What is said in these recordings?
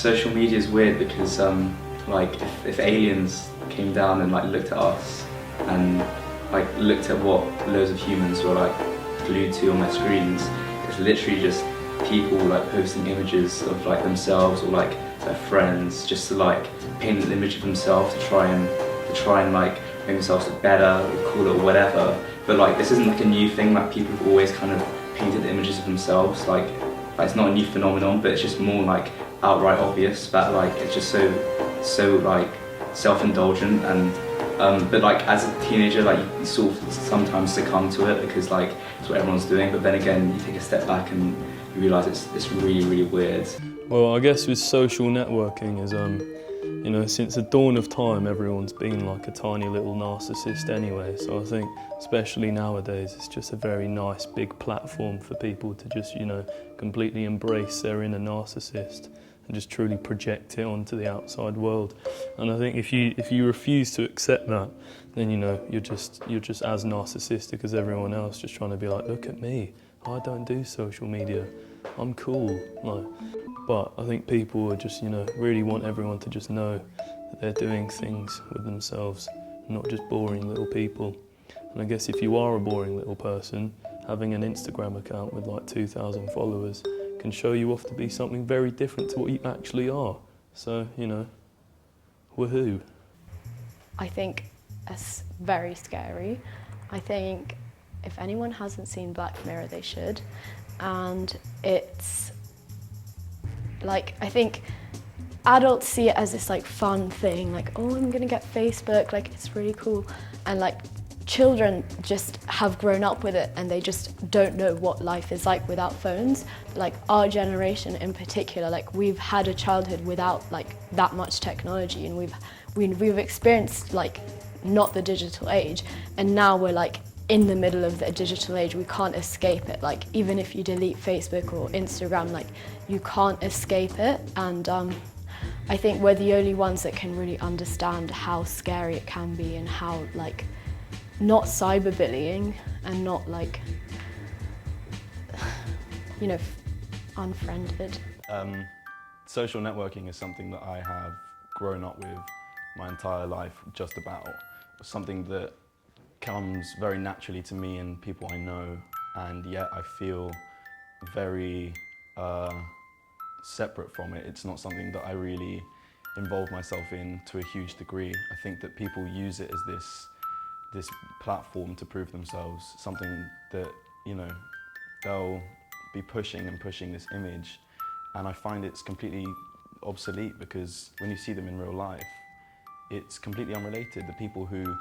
social media is weird because like if aliens came down and like looked at us and like looked at what loads of humans were like glued to on their screens, it's literally just people like posting images of like themselves or like their friends just to like paint an image of themselves to try and like make themselves look better or cooler or whatever. But like this isn't like a new thing, like people have always kind of painted images of themselves, like it's not a new phenomenon, but it's just more like outright obvious that like it's just so like self-indulgent. And but like as a teenager, like you sort of sometimes succumb to it because like it's what everyone's doing, but then again you take a step back and you realise it's really, really weird. Well, I guess with social networking is you know, since the dawn of time, everyone's been like a tiny little narcissist anyway. So I think, especially nowadays, it's just a very nice big platform for people to just, you know, completely embrace their inner narcissist and just truly project it onto the outside world. And I think if you refuse to accept that, then you know you're just as narcissistic as everyone else, just trying to be like, look at me, I don't do social media, I'm cool. Like, but I think people are just, you know, really want everyone to just know that they're doing things with themselves, not just boring little people. And I guess if you are a boring little person, having an Instagram account with like 2,000 followers can show you off to be something very different to what you actually are. So, you know, woohoo. I think it's very scary. I think if anyone hasn't seen Black Mirror, they should. And it's like, I think adults see it as this like fun thing, like, oh, I'm gonna get Facebook, like it's really cool. And like children just have grown up with it and they just don't know what life is like without phones. Like our generation in particular, like we've had a childhood without like that much technology, and we've experienced like not the digital age, and now we're like in the middle of the digital age. We can't escape it. Like even if you delete Facebook or Instagram, like you can't escape it. And I think we're the only ones that can really understand how scary it can be and how like not cyberbullying and not like, you know, unfriended. Social networking is something that I have grown up with my entire life, just about. Something that comes very naturally to me and people I know, and yet I feel very separate from it. It's not something that I really involve myself in to a huge degree. I think that people use it as this platform to prove themselves, something that, you know, they'll be pushing this image, and I find it's completely obsolete because when you see them in real life, it's completely unrelated. The people who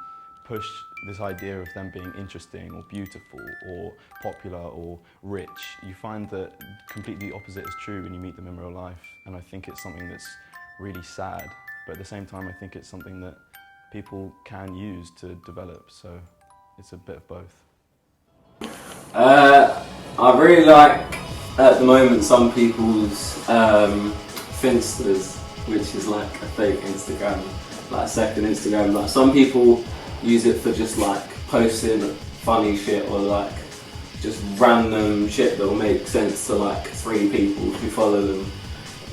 push this idea of them being interesting or beautiful or popular or rich, you find that completely opposite is true when you meet them in real life. And I think it's something that's really sad, but at the same time I think it's something that people can use to develop, so it's a bit of both. I really like at the moment some people's Finsters, which is like a fake Instagram, like a second Instagram. Like some people use it for just like posting funny shit or like just random shit that will make sense to like 3 people who follow them.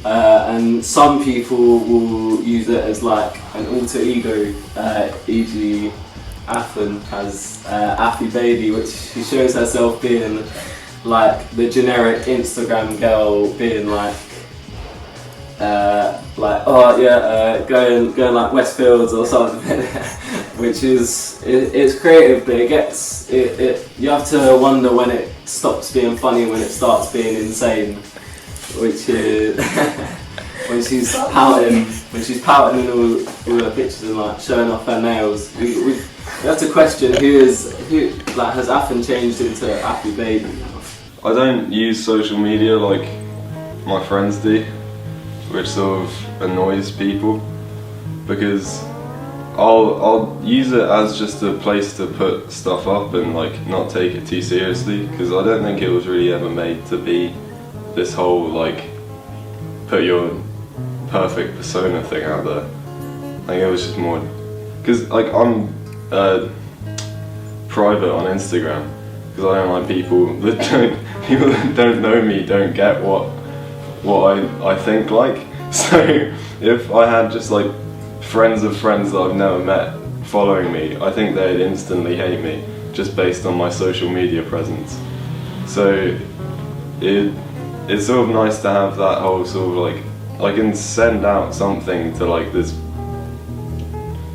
And some people will use it as like an alter ego, e.g. Afan has Affy Baby, which she shows herself being like the generic Instagram girl, being like oh yeah, going like Westfields or something, which is it's creative, but it you have to wonder when it stops being funny, when it starts being insane, which is when she's pouting in all her pictures and like showing off her nails. We have to question who like has Afan changed into Affy Baby now? I don't use social media like my friends do, which sort of annoys people, because I'll use it as just a place to put stuff up and like not take it too seriously, because I don't think it was really ever made to be this whole like put your perfect persona thing out there. I think it was just more because like I'm private on Instagram because I don't like people that don't know me don't get what I think like. So if I had just like friends of friends that I've never met following me, I think they'd instantly hate me just based on my social media presence. So it's sort of nice to have that whole sort of like, I can send out something to like this,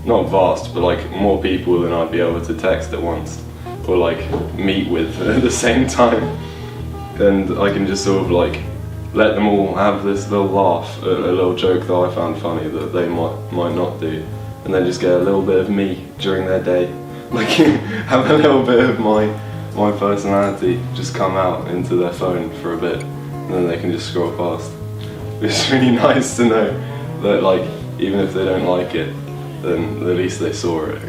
not vast, but like more people than I'd be able to text at once or like meet with at the same time. And I can just sort of like let them all have this little laugh, a little joke that I found funny that they might not do, and then just get a little bit of me during their day. Like have a little bit of my personality just come out into their phone for a bit, and then they can just scroll past. It's really nice to know that like even if they don't like it, then at least they saw it.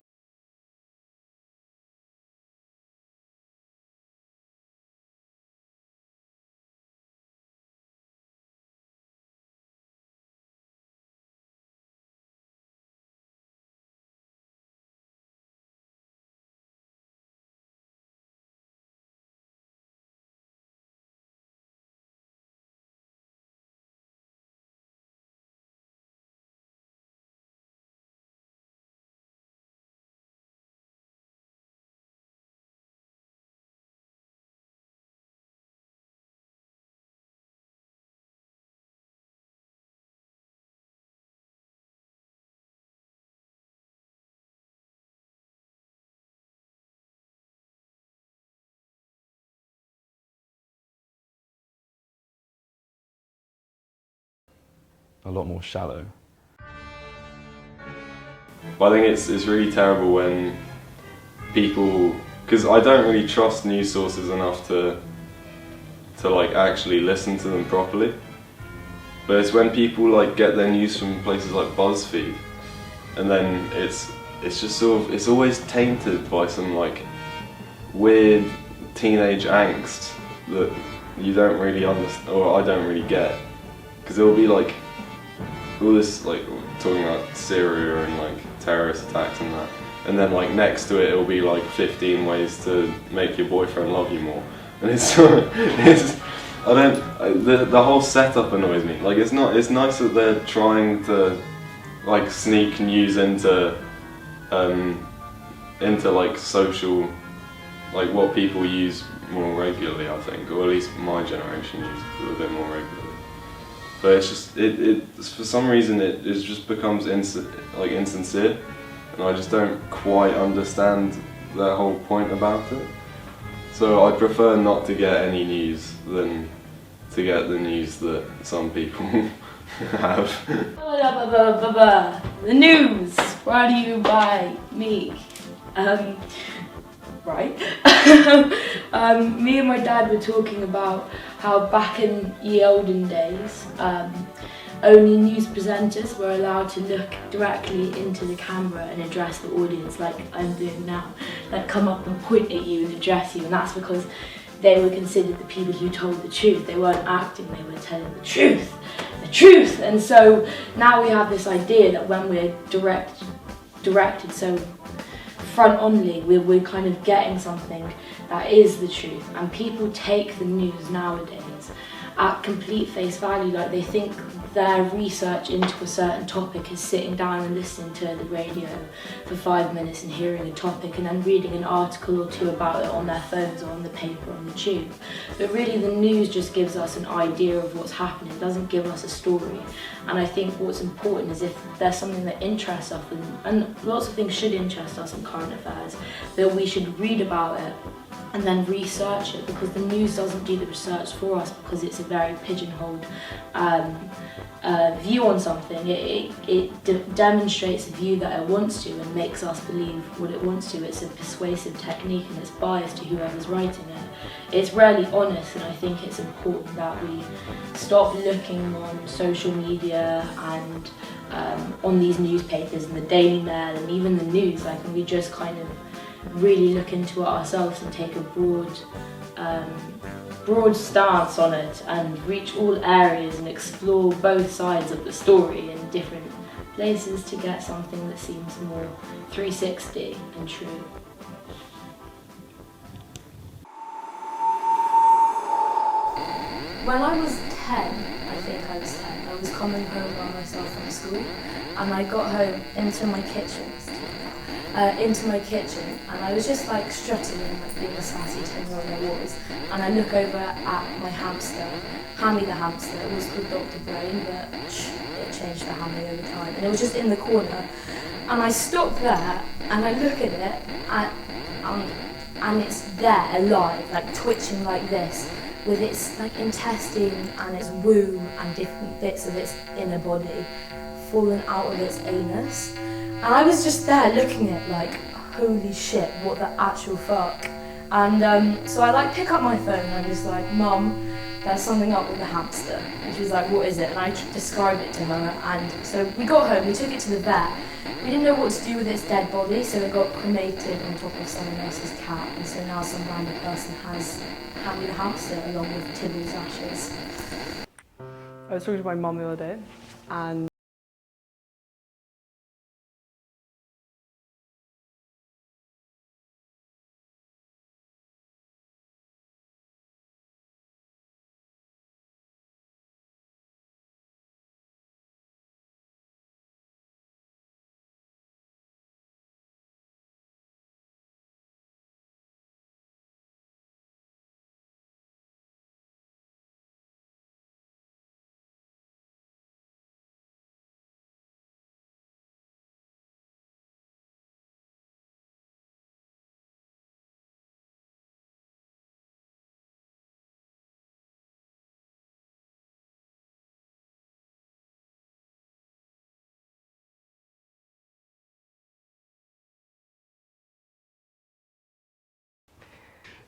A lot more shallow. But I think it's really terrible when people, because I don't really trust news sources enough to like actually listen to them properly. But it's when people like get their news from places like BuzzFeed, and then it's just sort of, it's always tainted by some like weird teenage angst that you don't really understand, or I don't really get, because it'll be like all this like talking about Syria and like terrorist attacks and that, and then like next to it it'll be like 15 ways to make your boyfriend love you more, and the whole setup annoys me. Like it's nice that they're trying to like sneak news into like social, like what people use more regularly, I think, or at least my generation uses it a bit more regularly. But it's just, it for some reason it just becomes insincere, and I just don't quite understand the whole point about it. So I prefer not to get any news than to get the news that some people have. The news, brought to you by me. Right. Me and my dad were talking about how back in ye olden days, only news presenters were allowed to look directly into the camera and address the audience like I'm doing now. Like come up and point at you and address you, and that's because they were considered the people who told the truth. They weren't acting, they were telling the truth. And so now we have this idea that when we're directed so front-only, we're kind of getting something that is the truth, and people take the news nowadays at complete face value. Like they think their research into a certain topic is sitting down and listening to the radio for 5 minutes and hearing a topic and then reading an article or two about it on their phones or on the paper on the tube. But really the news just gives us an idea of what's happening, it doesn't give us a story. And I think what's important is if there's something that interests us, and lots of things should interest us in current affairs, that we should read about it and then research it, because the news doesn't do the research for us, because it's a very pigeonholed view on something. It demonstrates a view that it wants to and makes us believe what it wants to. It's a persuasive technique and it's biased to whoever's writing it. It's rarely honest, and I think it's important that we stop looking on social media and on these newspapers and the Daily Mail and even the news, like, and we just kind of really look into it ourselves and take a broad stance on it and reach all areas and explore both sides of the story in different places to get something that seems more 360 and true. When I was 10, I think I was 10, I was coming home by myself from school, and I got home into my kitchen, and I was just like strutting in, like being a sassy 10-year-old I was, and I look over at my hamster, Hammy the hamster. It was called Dr. Brain, but it changed to Hammy over time, and it was just in the corner, and I stop there and I look at it, and it's there alive, like twitching like this, with its like intestine and its womb and different bits of its inner body falling out of its anus. And I was just there looking at like, holy shit, what the actual fuck. And so I like pick up my phone and I'm just like, Mum, there's something up with the hamster. And she was like, what is it? And I described it to her, and so we got home, we took it to the vet. We didn't know what to do with its dead body, so it got cremated on top of someone else's cat, and so now some random person has Hammy the hamster along with Tibble's ashes. I was talking to my mum the other day, and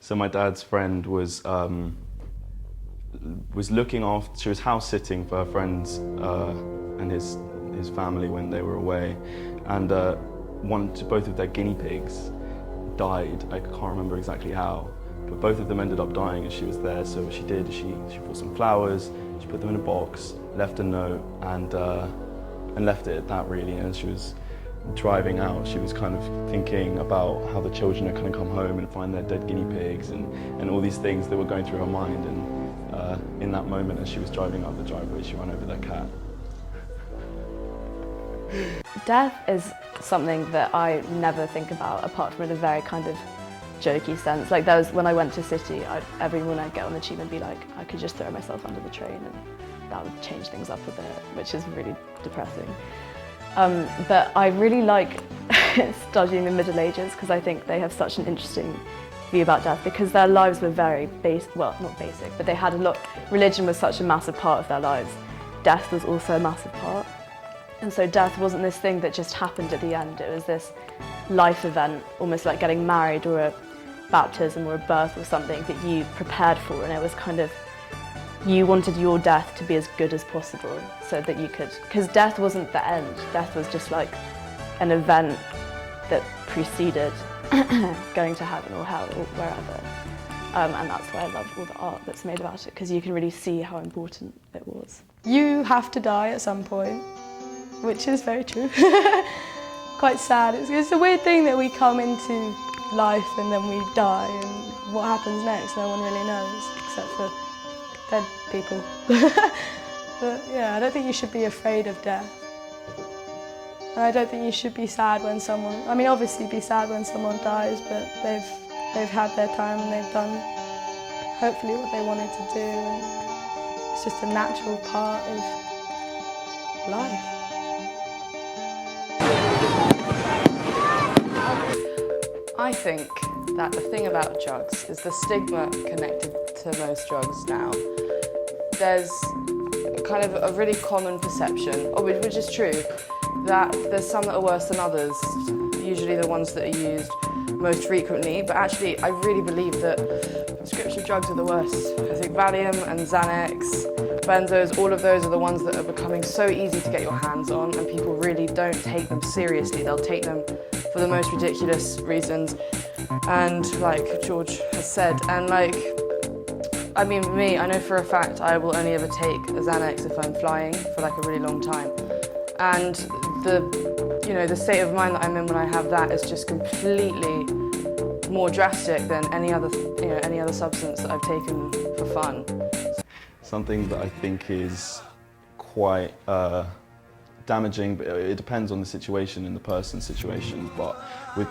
So my dad's friend was looking after, she was house sitting for her friends and his family when they were away, and both of their guinea pigs died. I can't remember exactly how, but both of them ended up dying as she was there. So what she did, she bought some flowers, she put them in a box, left a note, and left it at that really. And she was driving out, she was kind of thinking about how the children are going to come home and find their dead guinea pigs and all these things that were going through her mind. And in that moment, as she was driving up the driveway, she ran over their cat. Death is something that I never think about, apart from in a very kind of jokey sense. Like there was, when I went to City, every morning I'd get on the tube and be like, I could just throw myself under the train and that would change things up a bit, which is really depressing. But I really like studying the Middle Ages because I think they have such an interesting view about death, because their lives were very well, not basic, but they had a lot, religion was such a massive part of their lives. Death was also a massive part. And so death wasn't this thing that just happened at the end, it was this life event, almost like getting married or a baptism or a birth or something that you prepared for, and it was kind of, you wanted your death to be as good as possible so that you could, because death wasn't the end, death was just like an event that preceded going to heaven or hell or wherever. And that's why I love all the art that's made about it, because you can really see how important it was. you have to die at some point, which is very true. Quite sad. It's a weird thing that we come into life and then we die, and what happens next no one really knows, except for dead people. But yeah, I don't think you should be afraid of death. And I don't think you should be sad when someone, I mean obviously be sad when someone dies, but they've had their time and they've done hopefully what they wanted to do, and it's just a natural part of life. I think that the thing about drugs is the stigma connected to most drugs now. There's kind of a really common perception, which is true, that there's some that are worse than others, usually the ones that are used most frequently, but actually I really believe that prescription drugs are the worst. I think Valium and Xanax, benzos, all of those are the ones that are becoming so easy to get your hands on, and people really don't take them seriously. They'll take them for the most ridiculous reasons, and like George has said, and like, I mean, for me, I know for a fact I will only ever take a Xanax if I'm flying for like a really long time. And the state of mind that I'm in when I have that is just completely more drastic than any other substance that I've taken for fun. Something that I think is quite damaging, but it depends on the situation and the person's situation. But with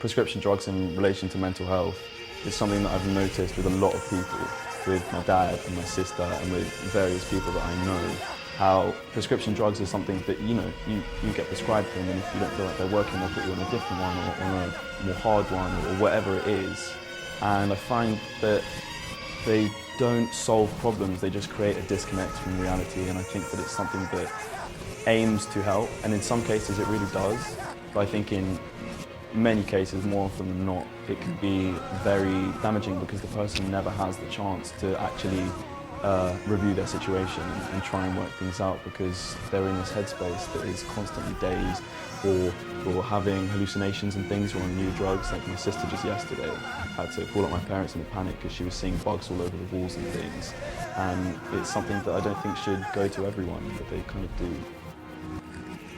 prescription drugs in relation to mental health, it's something that I've noticed with a lot of people, with my dad and my sister and with various people that I know, how prescription drugs is something that, you know, you get prescribed them, and if you don't feel like they're working, they'll put you on a different one or on a more hard one or whatever it is. And I find that they don't solve problems, they just create a disconnect from reality, and I think that it's something that aims to help, and in some cases it really does, but I think in many cases, more often than not, it can be very damaging because the person never has the chance to actually review their situation and try and work things out, because they're in this headspace that is constantly dazed or having hallucinations and things, or on new drugs. Like my sister just yesterday had to call up my parents in a panic because she was seeing bugs all over the walls and things, and it's something that I don't think should go to everyone, but they kind of do.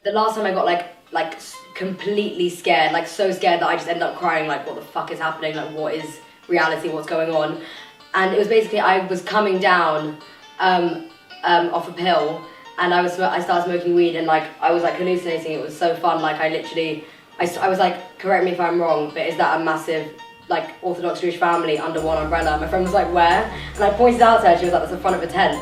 The last time I got like completely scared, like so scared that I just ended up crying, like what the fuck is happening, like what is reality, what's going on. And it was basically, I was coming down off a pill, and I started smoking weed, and like I was like hallucinating. It was so fun. Like I was like, correct me if I'm wrong, but is that a massive like Orthodox Jewish family under one umbrella? My friend was like, where? And I pointed out to her, she was like, that's the front of a tent.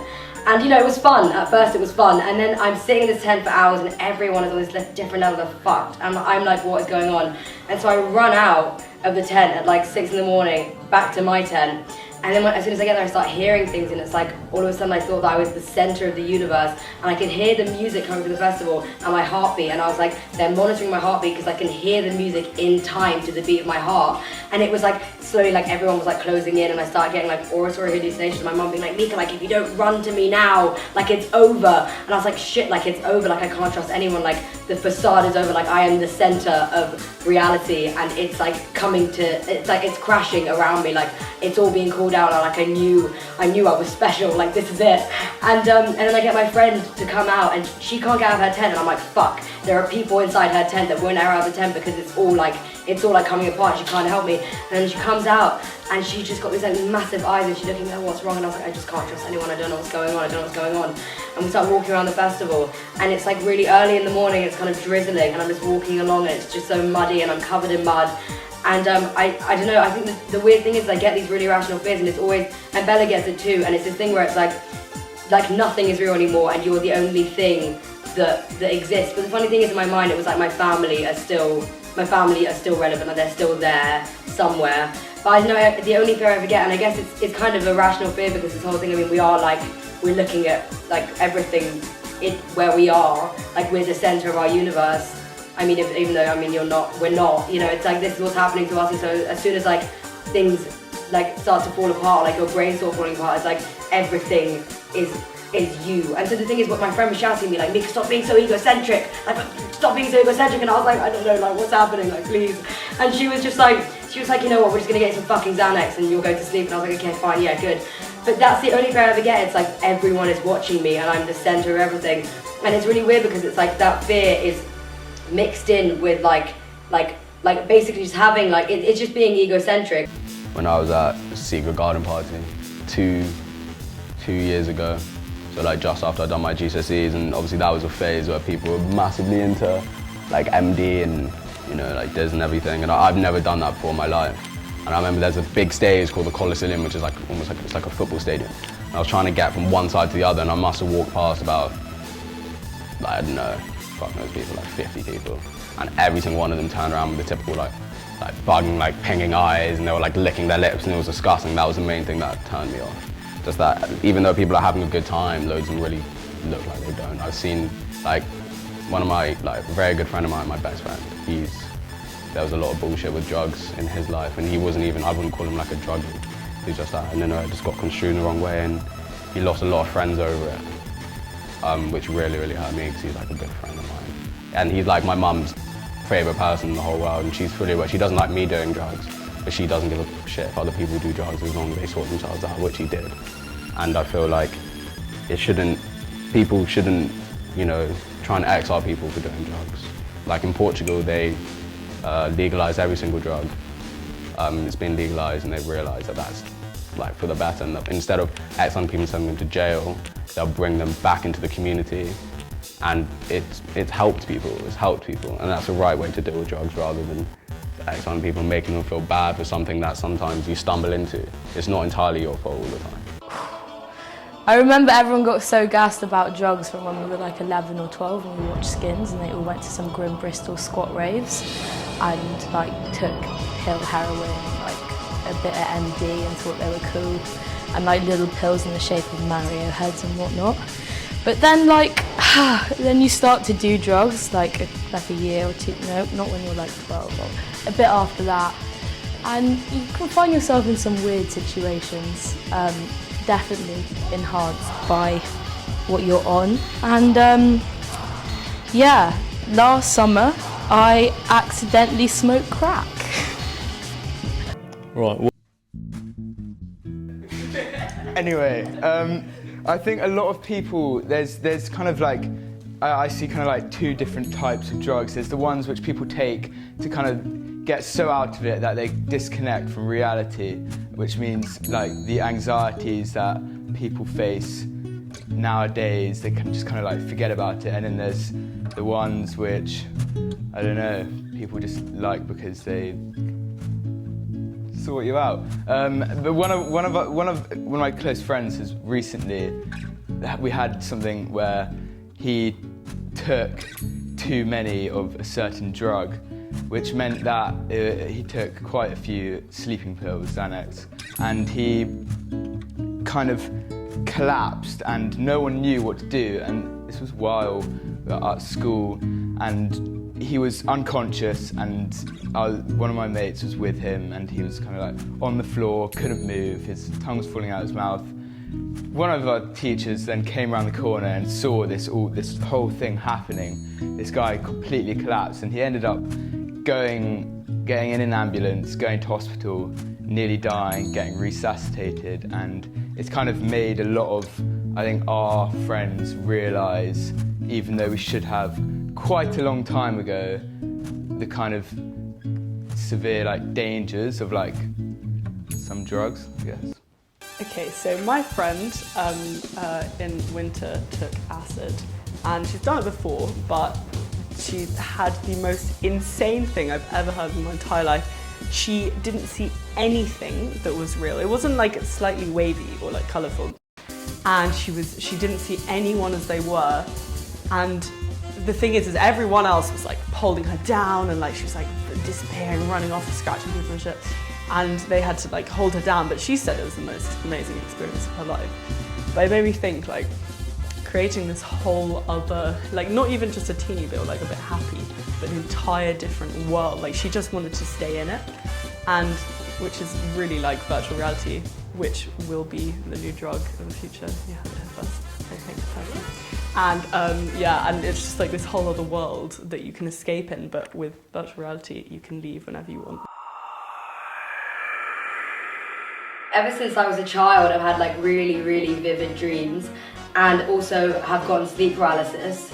And you know, it was fun. At first it was fun, and then I'm sitting in this tent for hours and everyone is on this different level of fucked, and I'm like, what is going on? And so I run out of the tent at like 6 in the morning, back to my tent. And then as soon as I get there, I start hearing things, and it's like all of a sudden I thought that I was the center of the universe, and I could hear the music coming from the festival and my heartbeat, and I was like, they're monitoring my heartbeat because I can hear the music in time to the beat of my heart. And it was like slowly, like everyone was like closing in, and I started getting like auditory hallucinations. My mum being like, Mika, like if you don't run to me now, like it's over. And I was like, shit, like it's over, like I can't trust anyone, like the facade is over, like I am the center of reality, and it's like coming to, it's like it's crashing around me, like it's all being called out, and like I knew I was special, like this is it. And then I get my friend to come out, and she can't get out of her tent, and I'm like, fuck, there are people inside her tent that won't let her out of the tent because it's all like coming apart, she can't help me. And then she comes out, and she just got these like massive eyes, and she's looking at what's wrong, and I was like, I just can't trust anyone, I don't know what's going on, And we start walking around the festival, and it's like really early in the morning, it's kind of drizzling, and I'm just walking along, and it's just so muddy, and I'm covered in mud. And I don't know, I think the weird thing is I get these really irrational fears, and it's always, and Bella gets it too, and it's this thing where it's like nothing is real anymore, and you're the only thing that exists. But the funny thing is, in my mind, it was like my family are still relevant, and they're still there somewhere. But I know the only fear I ever get, and I guess it's kind of a rational fear, because this whole thing, I mean, we're looking at like everything where we are, like we're the center of our universe. I mean, even though, I mean, we're not, you know, it's like this is what's happening to us, and so as soon as like things like start to fall apart, like your brain starts falling apart, it's like everything is you. And so the thing is, what my friend was shouting at me, like, Mika, stop being so egocentric, like, stop being so egocentric, and I was like, I don't know, like, what's happening, like, please. And she was like, you know what, we're just gonna get some fucking Xanax and you'll go to sleep. And I was like, okay, fine, yeah, good. But that's the only fear I ever get. It's like everyone is watching me, and I'm the center of everything. And it's really weird, because it's like that fear is mixed in with like basically just having like, it's just being egocentric. When I was at a Secret Garden party two years ago, so like just after I'd done my GCSEs, and obviously that was a phase where people were massively into like MD and, you know, like Diz and everything, and I've never done that before in my life. And I remember there's a big stage called the Coliseum, which is like almost like, it's like a football stadium. And I was trying to get from one side to the other, and I must have walked past about, like, I don't know, fuck knows people, like 50 people. And every single one of them turned around with the typical like bugging, like pinging eyes, and they were like licking their lips, and it was disgusting. That was the main thing that turned me off. Just that, even though people are having a good time, loads of them really look like they don't. I've seen, like, one of my, like, a very good friend of mine, my best friend, there was a lot of bullshit with drugs in his life, and he wasn't even, I wouldn't call him like a druggie. He's just that, and then it just got construed the wrong way, and he lost a lot of friends over it, which really, really hurt me, because he's like a good friend of mine. And he's like my mum's favourite person in the whole world, and she's fully aware. She doesn't like me doing drugs, but she doesn't give a shit if other people do drugs as long as they sort themselves out, which he did. And I feel like people shouldn't, you know, try and exile people for doing drugs. Like in Portugal, they legalised every single drug. It's been legalised, and they've realised that that's like for the better. And instead of X amount of people sending them to jail, they'll bring them back into the community. And it's helped people, and that's the right way to deal with drugs rather than X amount of people making them feel bad for something that sometimes you stumble into. It's not entirely your fault all the time. I remember everyone got so gassed about drugs from when we were like 11 or 12 when we watched Skins, and they all went to some grim Bristol squat raves and like took pill heroin, like a bit of MD, and thought they were cool, and like little pills in the shape of Mario heads and whatnot. But then like, then you start to do drugs like a year or two, no, not when you're like 12, or a bit after that, and you can find yourself in some weird situations. Definitely enhanced by what you're on. And yeah, last summer I accidentally smoked crack. Right. Anyway, I think a lot of people, there's kind of like, I see kind of like two different types of drugs. There's the ones which people take to kind of get so out of it that they disconnect from reality, which means like the anxieties that people face nowadays, they can just kind of like forget about it. And then there's the ones which, I don't know, people just like because they sort you out. But one of my close friends has recently, we had something where he took too many of a certain drug, which meant that he took quite a few sleeping pills, Xanax, and he kind of collapsed and no one knew what to do. And this was while we were at school, and he was unconscious, and one of my mates was with him, and he was kind of like on the floor, couldn't move, his tongue was falling out of his mouth. One of our teachers then came around the corner and saw this whole thing happening. This guy completely collapsed, and he ended up getting in an ambulance, going to hospital, nearly dying, getting resuscitated, and it's kind of made a lot of, I think, our friends realise, even though we should have quite a long time ago, the kind of severe like dangers of like some drugs, I guess. Okay, so my friend in winter took acid, and she's done it before, but she had the most insane thing I've ever heard in my entire life. She didn't see anything that was real. It wasn't like slightly wavy or like colourful, and she didn't see anyone as they were. And the thing is everyone else was like holding her down, and like she was like disappearing, running off, scratching people and shit. And they had to like hold her down, but she said it was the most amazing experience of her life. But it made me think, like, creating this whole other, like not even just a teeny bit or like a bit happy, but an entire different world. Like she just wanted to stay in it, and which is really like virtual reality, which will be the new drug of the future. Yeah, first, I think. And yeah, and it's just like this whole other world that you can escape in, but with virtual reality, you can leave whenever you want. Ever since I was a child, I've had like really, really vivid dreams, and also have gotten sleep paralysis.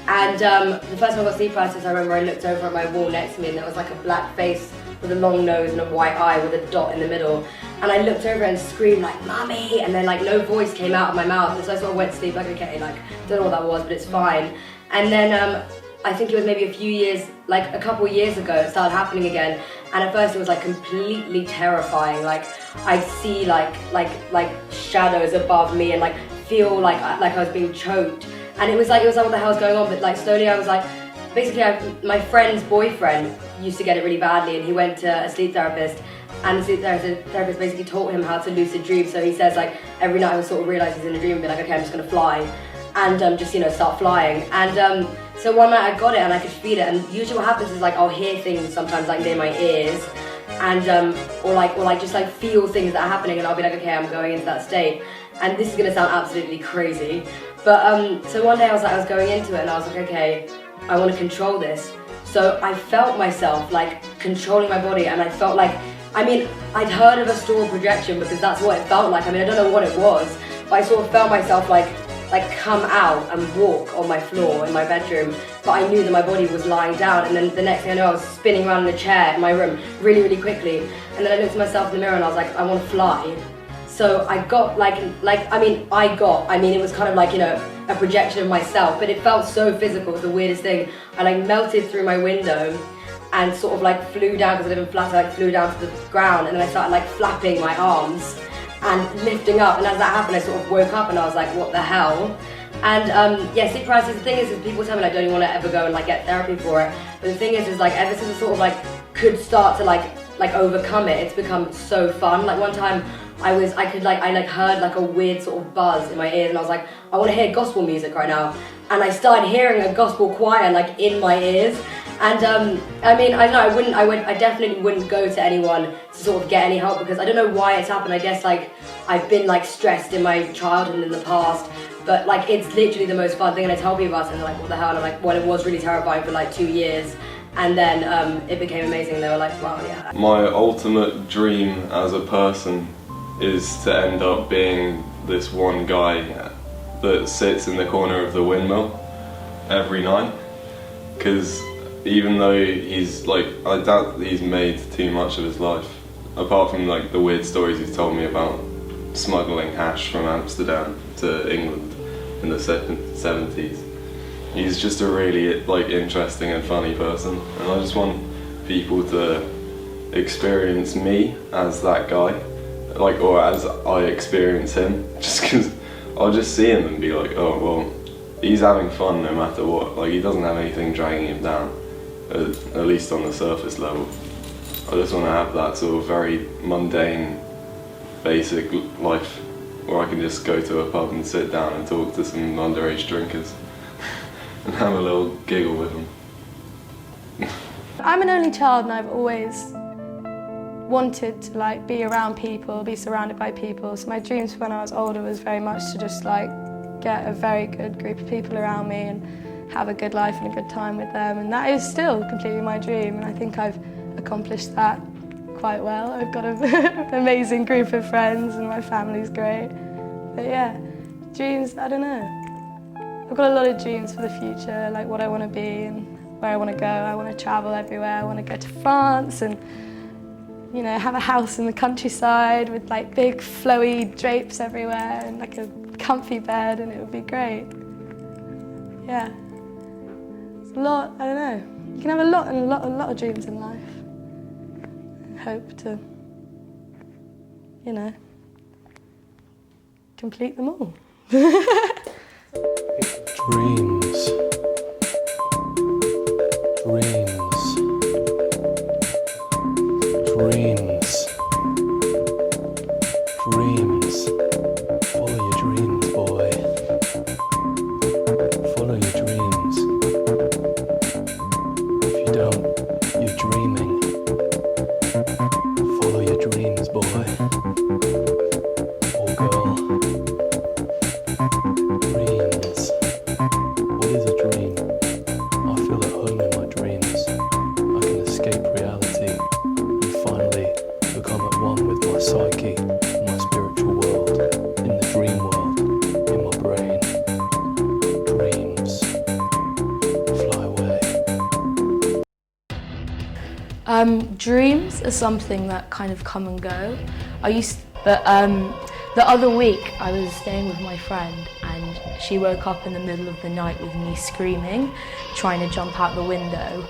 And the first time I got sleep paralysis, I remember I looked over at my wall next to me, and there was like a black face with a long nose and a white eye with a dot in the middle. And I looked over and screamed like, "Mummy!" And then like no voice came out of my mouth, and so I sort of went to sleep like, okay, like don't know what that was, but it's fine. And then I think it was maybe a couple years ago, it started happening again. And at first it was like completely terrifying. Like I'd see like shadows above me, and like feel like I was being choked. And it was like what the hell's going on? But like slowly I was like, basically my friend's boyfriend used to get it really badly, and he went to a sleep therapist, and the sleep therapist basically taught him how to lucid dream. So he says like every night he'll sort of realise he's in a dream and be like, okay, I'm just gonna fly, and just start flying. And so one night I got it and I could feel it, and usually what happens is like I'll hear things sometimes like near my ears, and or just like feel things that are happening, and I'll be like, okay, I'm going into that state. And this is gonna sound absolutely crazy, but so one day I was going into it, and I was like, okay, I want to control this. So I felt myself like controlling my body, and I felt like, I mean, I'd heard of astral projection because that's what it felt like. I mean, I don't know what it was, but I sort of felt myself like come out and walk on my floor in my bedroom, but I knew that my body was lying down. And then the next thing I know, I was spinning around in a chair in my room really, really quickly. And then I looked at myself in the mirror and I was like, I want to fly. So I got I mean it was kind of like, you know, a projection of myself, but it felt so physical. It was the weirdest thing. I like melted through my window and sort of like flew down, because I live in flats, I like flew down to the ground, and then I started like flapping my arms and lifting up, and as that happened I sort of woke up and I was like, what the hell? And yeah, sleep paralysis, the thing is people tell me like, don't you want to ever go and like get therapy for it? But the thing is like, ever since I sort of like could start to like overcome it, it's become so fun. Like one time I heard like a weird sort of buzz in my ears, and I was like, I want to hear gospel music right now. And I started hearing a gospel choir like in my ears. And I mean, I don't know, I definitely wouldn't go to anyone to sort of get any help, because I don't know why it's happened. I guess like I've been like stressed in my childhood and in the past, but like it's literally the most fun thing, and I tell people about it and they're like, what the hell? And I'm like, well, it was really terrifying for like 2 years. And then it became amazing. They were like, wow, yeah. My ultimate dream as a person is to end up being this one guy that sits in the corner of the windmill every night. Because even though he's like, I doubt that he's made too much of his life, apart from like the weird stories he's told me about smuggling hash from Amsterdam to England in the 70s. He's just a really like interesting and funny person, and I just want people to experience me as that guy, like, or as I experience him, just because I'll just see him and be like, oh well, he's having fun no matter what. Like, he doesn't have anything dragging him down, at least on the surface level. I just want to have that sort of very mundane, basic life where I can just go to a pub and sit down and talk to some underage drinkers and have a little giggle with them. I'm an only child, and I've always wanted to like be around people, be surrounded by people. So my dreams when I was older was very much to just like get a very good group of people around me and have a good life and a good time with them. And that is still completely my dream, and I think I've accomplished that quite well. I've got an amazing group of friends and my family's great. But yeah, dreams, I don't know. I've got a lot of dreams for the future, like what I want to be and where I want to go. I want to travel everywhere. I want to go to France and, you know, have a house in the countryside with like big flowy drapes everywhere and like a comfy bed, and it would be great. Yeah. It's a lot, I don't know. You can have a lot of dreams in life. Hope to, you know, complete them all. Dreams. Follow your dreams, boy. Follow your dreams. If you don't, you're dreaming. Follow your dreams, boy. Or girl. Dreams. What is a dream? I feel at home in my dreams. I can escape reality and finally become at one with my psyche, my spiritual world, in the dream world, in my brain. Dreams. Fly away. Dreams are something that kind of come and go. The other week I was staying with my friend, and she woke up in the middle of the night with me screaming, trying to jump out the window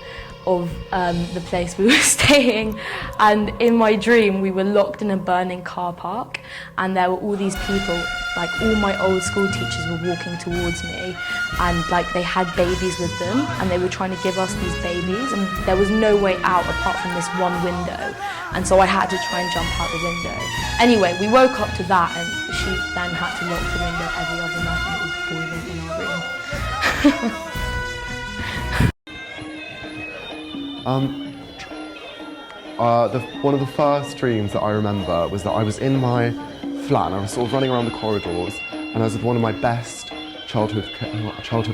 of the place we were staying. And in my dream we were locked in a burning car park, and there were all these people, like all my old school teachers were walking towards me, and like they had babies with them, and they were trying to give us these babies, and there was no way out apart from this one window, and so I had to try and jump out the window. Anyway, we woke up to that, and she then had to lock the window every other night, and it was boiling in our room. One of the first dreams that I remember was that I was in my flat and I was sort of running around the corridors, and I was with one of my best childhood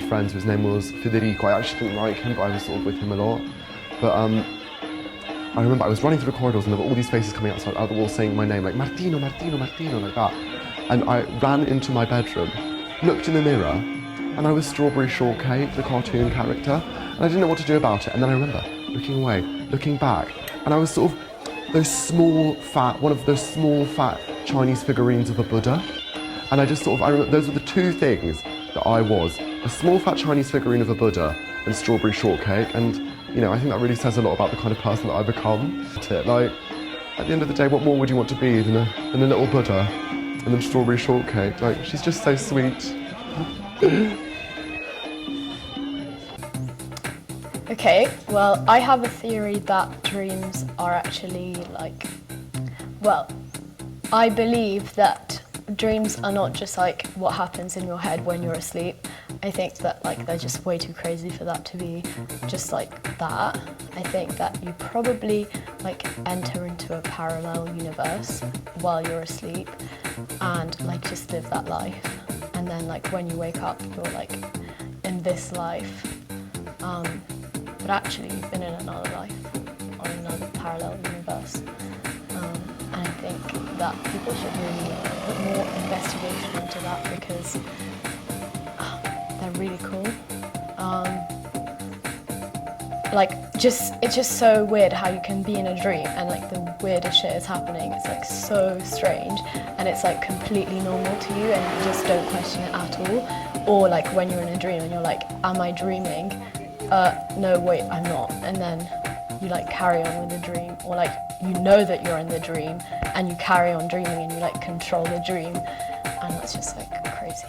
friends whose name was Federico. I actually didn't like him, but I was sort of with him a lot. But I remember I was running through the corridors and there were all these faces coming outside out the wall saying my name, like Martino, Martino, Martino, like that. And I ran into my bedroom, looked in the mirror, and I was Strawberry Shortcake, the cartoon character, and I didn't know what to do about it. And then I remember looking away, looking back, and I was sort of one of those small fat Chinese figurines of a Buddha. And I just sort of, I remember, those were the two things that I was. A small fat Chinese figurine of a Buddha and strawberry shortcake. And, you know, I think that really says a lot about the kind of person that I've become. Like, at the end of the day, what more would you want to be than a little Buddha and then strawberry shortcake? Like, she's just so sweet. Okay, well, I have a theory that dreams are actually like, well, I believe that dreams are not just like what happens in your head when you're asleep. I think that like they're just way too crazy for that to be just like that. I think that you probably like enter into a parallel universe while you're asleep and like just live that life. And then like when you wake up, you're like in this life. But actually you've been in another life or another parallel universe. And I think that people should really put more investigation into that because they're really cool. It's just so weird how you can be in a dream and like the weirdest shit is happening. It's like so strange and it's like completely normal to you and you just don't question it at all. Or like when you're in a dream and you're like, am I dreaming? No, wait, I'm not. And then you like carry on with the dream, or like you know that you're in the dream and you carry on dreaming and you like control the dream, and that's just like crazy.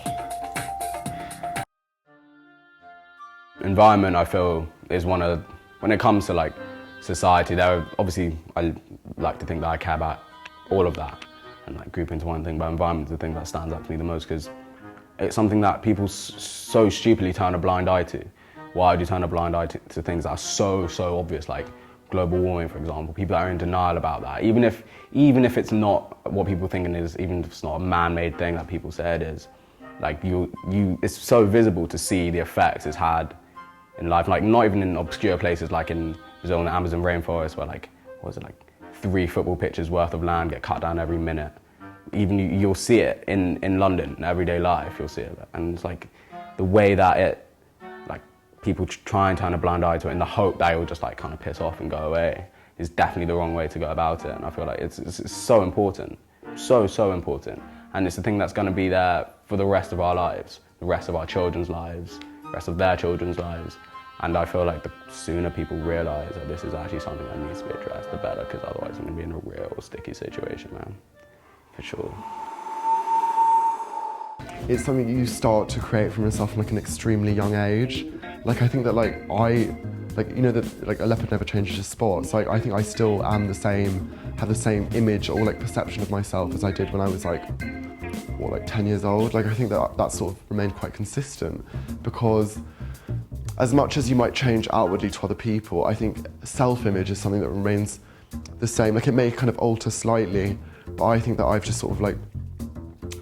Environment, I feel, is one of, when it comes to like society, there obviously I like to think that I care about all of that and like group into one thing, but environment is the thing that stands out to me the most because it's something that people so stupidly turn a blind eye to. Why do you turn a blind eye to things that are so obvious, like global warming, for example? People are in denial about that. Even if it's not what people think it is, even if it's not a man-made thing that people say it is, like it's so visible to see the effects it's had in life. Like not even in obscure places like in Brazil, in the Amazon rainforest, where like, what was it, like 3 football pitches worth of land get cut down every minute. Even you'll see it in London, in everyday life, you'll see it. And it's like the way that people try and turn a blind eye to it in the hope that it will just like kind of piss off and go away is definitely the wrong way to go about it. And I feel like it's so important, so important. And it's the thing that's going to be there for the rest of our lives, the rest of our children's lives, the rest of their children's lives. And I feel like the sooner people realise that this is actually something that needs to be addressed, the better, because otherwise we're going to be in a real sticky situation, man, for sure. It's something you start to create from yourself from like an extremely young age. Like I think that you know that like a leopard never changes his spots. Like I think I still am the same, have the same image or like perception of myself as I did when I was like 10 years old. Like I think that sort of remained quite consistent because as much as you might change outwardly to other people, I think self-image is something that remains the same. Like it may kind of alter slightly, but I think that I've just sort of like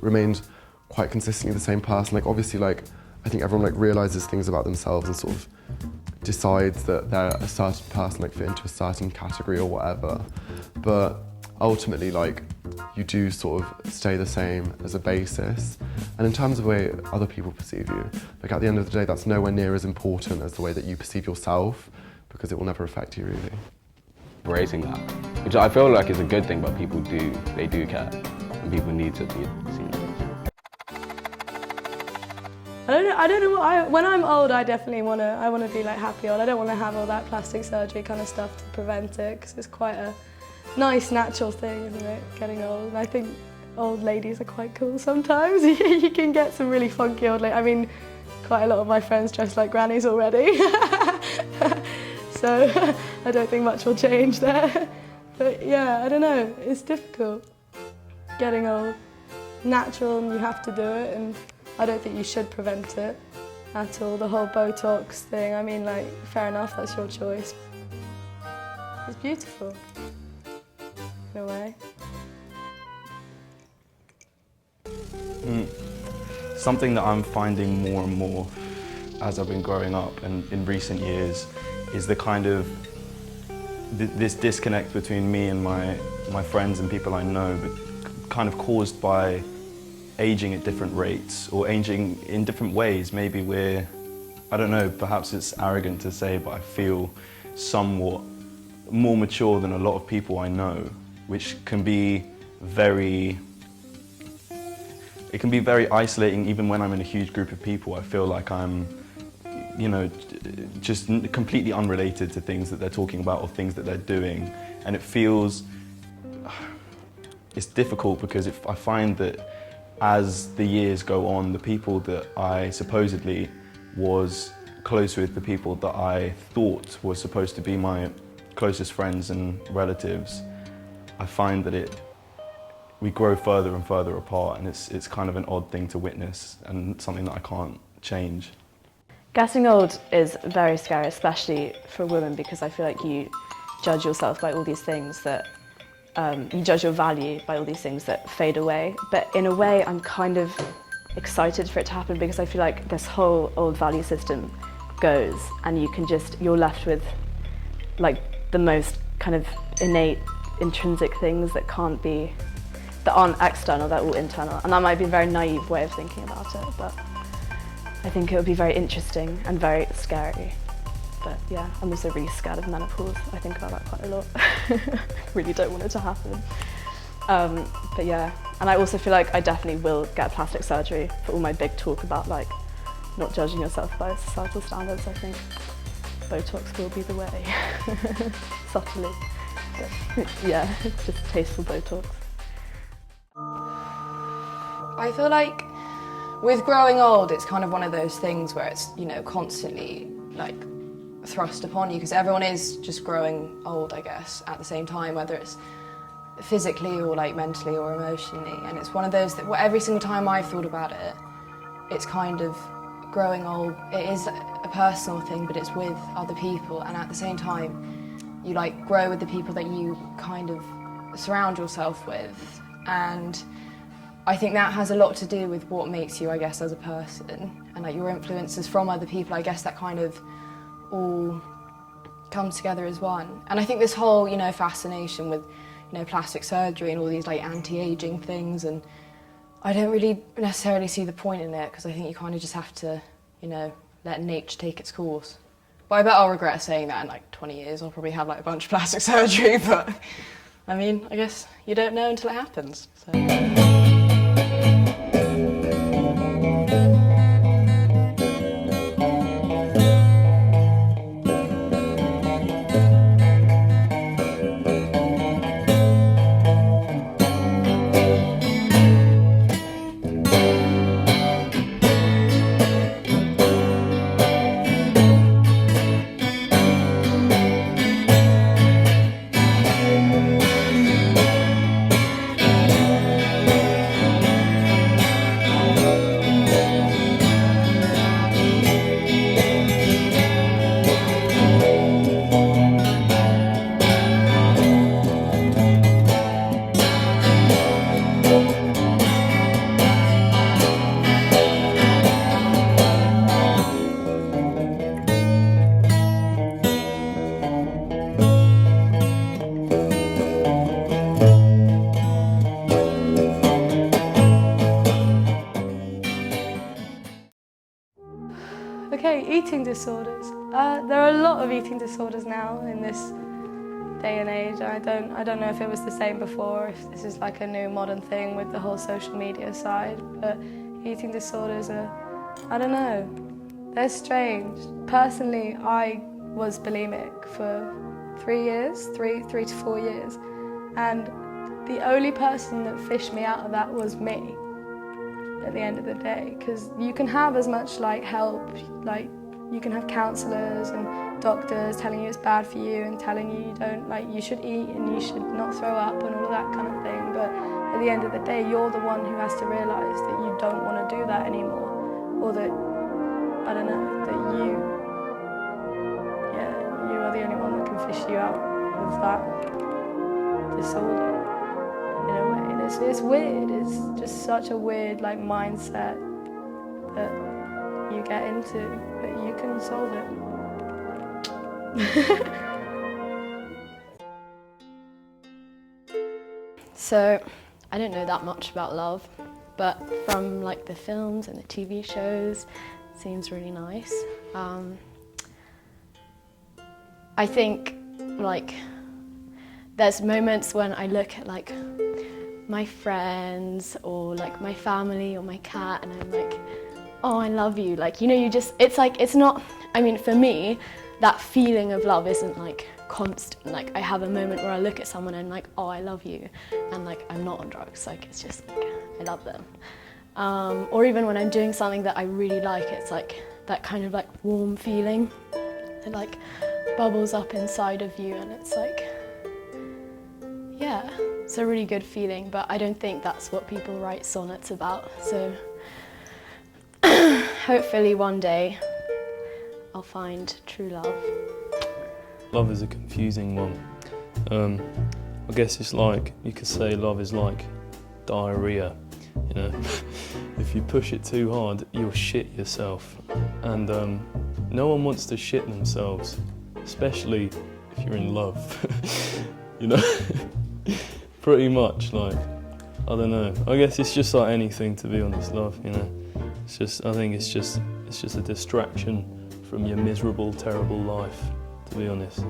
remained quite consistently the same person. Like obviously like I think everyone like realizes things about themselves and sort of decides that they're a certain person, like fit into a certain category or whatever. But ultimately like you do sort of stay the same as a basis. And in terms of the way other people perceive you, like at the end of the day, that's nowhere near as important as the way that you perceive yourself, because it will never affect you really. Embracing that, which I feel like is a good thing, but people do care, and people need to be seen. I don't know when I'm old, I definitely want to be like happy old. I don't want to have all that plastic surgery kind of stuff to prevent it, because it's quite a nice natural thing, isn't it, getting old? And I think old ladies are quite cool sometimes. You can get some really funky old ladies. I mean, quite a lot of my friends dress like grannies already. So I don't think much will change there. But yeah, I don't know, it's difficult getting old. Natural and you have to do it, and I don't think you should prevent it at all. The whole Botox thing, I mean, like, fair enough, that's your choice. It's beautiful, in a way. Something that I'm finding more and more as I've been growing up and in recent years is the kind of this disconnect between me and my friends and people I know, but kind of caused by aging at different rates or aging in different ways. Maybe I don't know, perhaps it's arrogant to say, but I feel somewhat more mature than a lot of people I know, which can be very it can be very isolating. Even when I'm in a huge group of people, I feel like I'm, you know, just completely unrelated to things that they're talking about or things that they're doing. And it feels, it's difficult because I find that as the years go on, the people that I supposedly was close with, the people that I thought were supposed to be my closest friends and relatives, I find that we grow further and further apart, and it's kind of an odd thing to witness and something that I can't change. Getting old is very scary, especially for women, because I feel like you judge yourself by all these things that you judge your value by all these things that fade away. But in a way, I'm kind of excited for it to happen because I feel like this whole old value system goes and you're left with like the most kind of innate, intrinsic things that aren't external, they're all internal. And that might be a very naive way of thinking about it, but I think it would be very interesting and very scary. But yeah, I'm also really scared of menopause. I think about that quite a lot. Really don't want it to happen. But yeah, and I also feel like I definitely will get plastic surgery for all my big talk about like not judging yourself by societal standards. I think Botox will be the way, subtly. But yeah, just tasteful Botox. I feel like with growing old, it's kind of one of those things where it's, you know, constantly like thrust upon you because everyone is just growing old, I guess, at the same time, whether it's physically or like mentally or emotionally. And it's one of those that every single time I've thought about it, it's kind of growing old. It is a personal thing, but it's with other people. And at the same time, you like grow with the people that you kind of surround yourself with. And I think that has a lot to do with what makes you, I guess, as a person. And like your influences from other people, I guess that kind of all comes together as one. And I think this whole, you know, fascination with, you know, plastic surgery and all these like anti-aging things, and I don't really necessarily see the point in it because I think you kind of just have to, you know, let nature take its course. But I bet I'll regret saying that in like 20 years. I'll probably have like a bunch of plastic surgery, but I mean, I guess you don't know until it happens. So. Okay, eating disorders. There are a lot of eating disorders now in this day and age. I don't know if it was the same before, if this is like a new modern thing with the whole social media side, but eating disorders are, I don't know, they're strange. Personally, I was bulimic for 3 years, three to 4 years, and the only person that fished me out of that was me at the end of the day, because you can have as much like help, like you can have counsellors and doctors telling you it's bad for you and telling you don't, like, you should eat and you should not throw up and all of that kind of thing, but at the end of the day you're the one who has to realise that you don't want to do that anymore, or that, I don't know, that you are the only one that can fish you out of that disorder in a way. And it's weird, it's just such a weird like mindset that you get into, but you can solve it. So, I don't know that much about love, but from like the films and the TV shows, it seems really nice. I think like there's moments when I look at like my friends or like my family or my cat, and I'm like, oh, I love you. Like, you know, it's like, it's not, I mean, for me, that feeling of love isn't like constant. Like, I have a moment where I look at someone and I'm like, oh, I love you. And like, I'm not on drugs. Like, it's just like, I love them. Or even when I'm doing something that I really like, it's like that kind of like warm feeling. It like bubbles up inside of you, and it's like, yeah, it's a really good feeling, but I don't think that's what people write sonnets about. So hopefully one day I'll find true love. Love is a confusing one. I guess it's like, you could say love is like diarrhea, you know. If you push it too hard, you'll shit yourself. And no one wants to shit themselves, especially if you're in love, you know. Pretty much, like, I don't know. I guess it's just like anything, to be honest, love, you know. It's just, I think it's just a distraction from your miserable, terrible life, to be honest.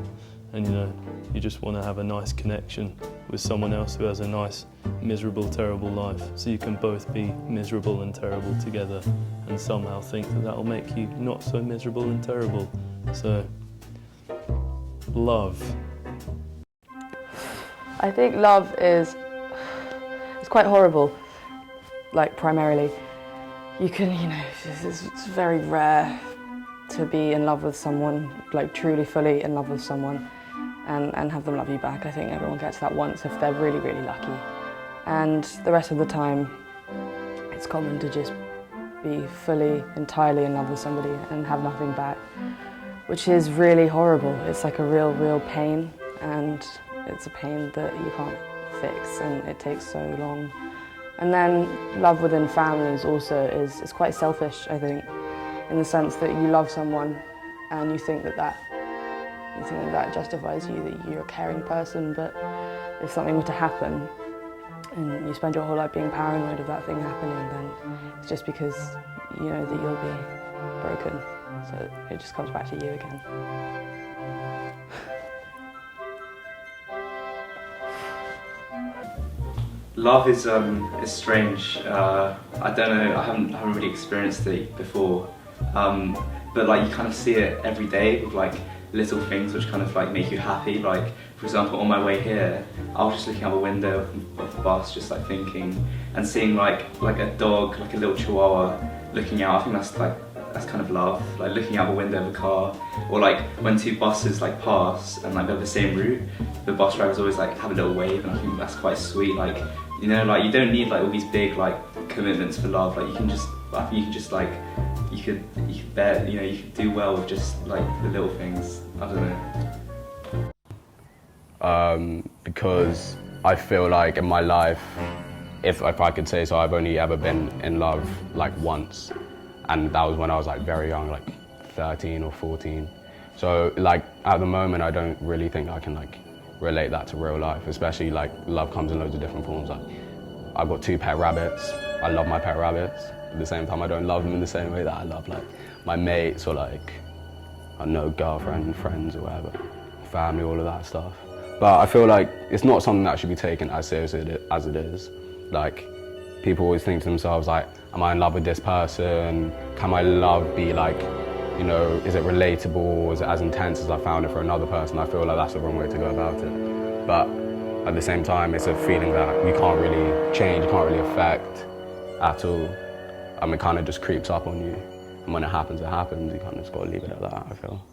And you know, you just want to have a nice connection with someone else who has a nice, miserable, terrible life, so you can both be miserable and terrible together, and somehow think that that'll make you not so miserable and terrible. So, love. I think love is, it's quite horrible, like primarily. You can, you know, it's very rare to be in love with someone, like truly, fully in love with someone, and have them love you back. I think everyone gets that once if they're really, really lucky. And the rest of the time, it's common to just be fully, entirely in love with somebody and have nothing back, which is really horrible. It's like a real, real pain, and it's a pain that you can't fix, and it takes so long. And then love within families also is quite selfish, I think, in the sense that you love someone and you think that justifies you, that you're a caring person, but if something were to happen and you spend your whole life being paranoid of that thing happening, then it's just because you know that you'll be broken, so it just comes back to you again. Love is strange. I don't know. I haven't really experienced it before, but like you kind of see it every day with like little things which kind of like make you happy. Like, for example, on my way here, I was just looking out the window of the bus, just like thinking and seeing like a dog, like a little chihuahua, looking out. I think that's kind of love. Like looking out the window of a car, or like when two buses like pass and like they're the same route, the bus drivers always like have a little wave, and I think that's quite sweet. Like, you know, like you don't need like all these big like commitments for love. Like you can just like you could bear, you know, you could do well with just like the little things. I don't know. Because I feel like in my life, if I could say so, I've only ever been in love like once, and that was when I was like very young, like 13 or 14. So like at the moment, I don't really think I can like relate that to real life, especially like love comes in loads of different forms. Like I've got 2 pet rabbits. I love my pet rabbits. At the same time, I don't love them in the same way that I love like my mates or like, I don't know, girlfriend, friends or whatever, family, all of that stuff. But I feel like it's not something that should be taken as seriously as it is. Like, people always think to themselves like, am I in love with this person? Can my love be like, you know, is it relatable, or is it as intense as I found it for another person? I feel like that's the wrong way to go about it. But at the same time, it's a feeling that you can't really change, you can't really affect at all. I mean, it kind of just creeps up on you. And when it happens, you kind of just got to leave it at that, I feel.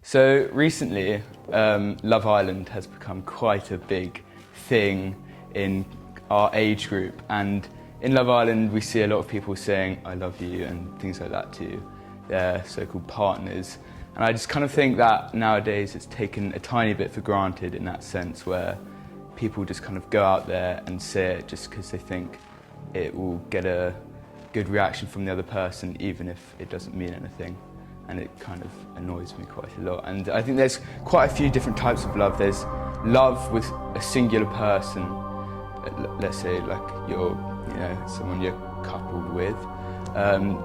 So recently, Love Island has become quite a big thing in our age group, and in Love Island we see a lot of people saying I love you and things like that to their so-called partners, and I just kind of think that nowadays it's taken a tiny bit for granted in that sense, where people just kind of go out there and say it just because they think it will get a good reaction from the other person, even if it doesn't mean anything. And it kind of annoys me quite a lot. And I think there's quite a few different types of love. There's love with a singular person, let's say like you're, you know, someone you're coupled with.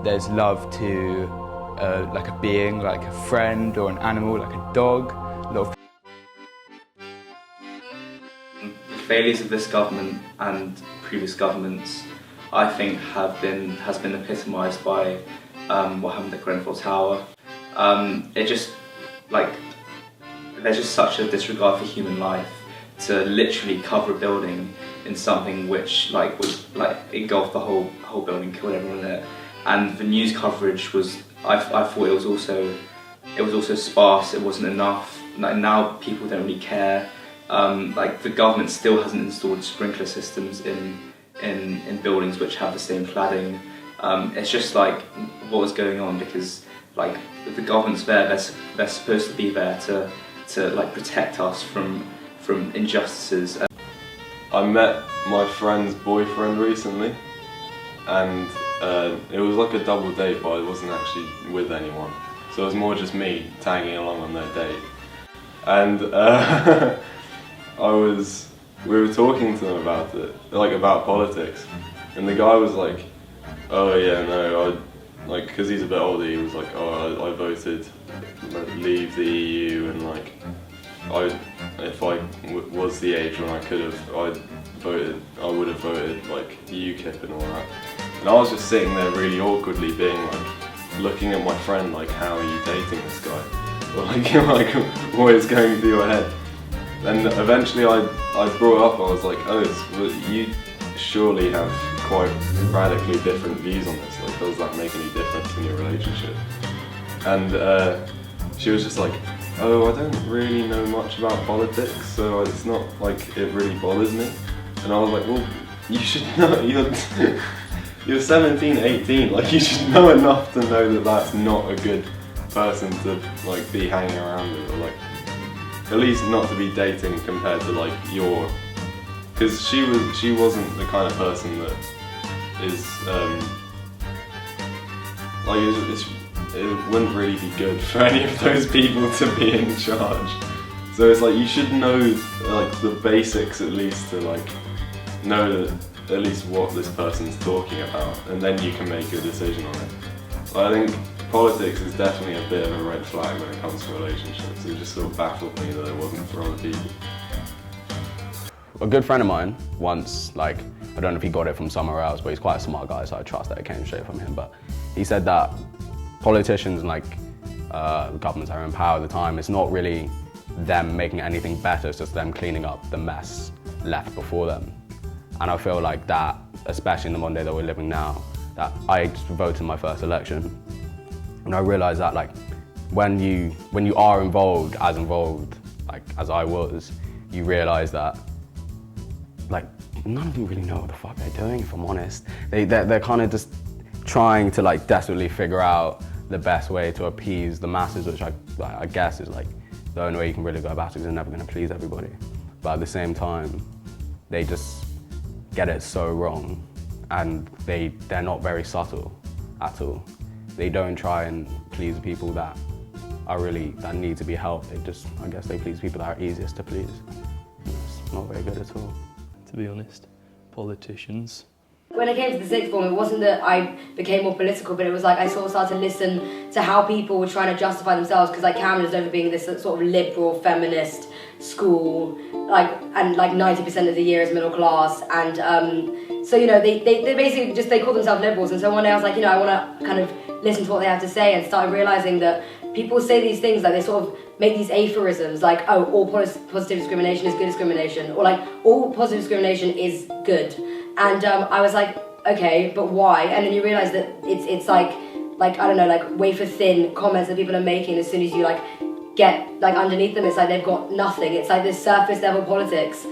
There's love to like a being, like a friend or an animal, like a dog. A lot of failures of this government and previous governments, I think, has been epitomised by what happened at Grenfell Tower. It just, like, there's just such a disregard for human life to literally cover a building in something which like would like engulf the whole building, killed everyone in it. And the news coverage was, I thought it was also sparse. It wasn't enough. Like, now people don't really care. Like, the government still hasn't installed sprinkler systems in buildings which have the same cladding. It's just like, what was going on? Because like, the government's there, they're supposed to be there to like protect us from injustices. I met my friend's boyfriend recently, and it was like a double date, but I wasn't actually with anyone. So it was more just me tagging along on their date. And we were talking to them about it, like about politics, and the guy was like, oh yeah, no, like, because he's a bit older, he was like, oh, I voted leave the EU, and like, if I was the age when I could have, I would have voted like UKIP and all that. And I was just sitting there really awkwardly, being like, looking at my friend like, how are you dating this guy? Or like what is going through your head? And eventually I brought up, I was like, oh, you surely have quite radically different views on this. Like, does that make any difference in your relationship? And she was just like, oh, I don't really know much about politics, so it's not like it really bothers me. And I was like, well, you should know, you're 17, 18, like, you should know enough to know that that's not a good person to like be hanging around with, or like, at least not to be dating compared to like your, because she wasn't the kind of person that is like, it wouldn't really be good for any of those people to be in charge. So it's like, you should know like the basics at least, to like know that at least what this person's talking about, and then you can make a decision on it. I think politics is definitely a bit of a red flag when it comes to relationships. It just sort of baffled me that it wasn't for other people. A good friend of mine once, like, I don't know if he got it from somewhere else, but he's quite a smart guy, so I trust that it came straight from him. But he said that politicians and like governments that are in power at the time, it's not really them making anything better, it's just them cleaning up the mess left before them. And I feel like that, especially in the Monday that we're living now, that I just voted in my first election, and I realised that like when you are involved, like as I was, you realise that like none of them really know what the fuck they're doing, if I'm honest. They're kind of just trying to like desperately figure out the best way to appease the masses, which I guess is like the only way you can really go about it, because they're never going to please everybody. But at the same time, they just get it so wrong, and they're not very subtle at all. They don't try and please people that need to be helped. I guess they please people that are easiest to please. It's not very good at all. To be honest, politicians. When I came to the sixth form, it wasn't that I became more political, but it was like I sort of started to listen to how people were trying to justify themselves, because like Camden is known for being this sort of liberal, feminist school, and 90% of the year is middle class, and so you know they basically just call themselves liberals. And so one day I was like, you know, I want to kind of listen to what they have to say, and started realising that people say these things, like they sort of make these aphorisms, like, oh, all positive discrimination is good discrimination, or like all positive discrimination is good. And I was like, okay, but why? And then you realise that it's like I don't know, like wafer thin comments that people are making. As soon as you like get like underneath them, it's like they've got nothing. It's like this surface level politics.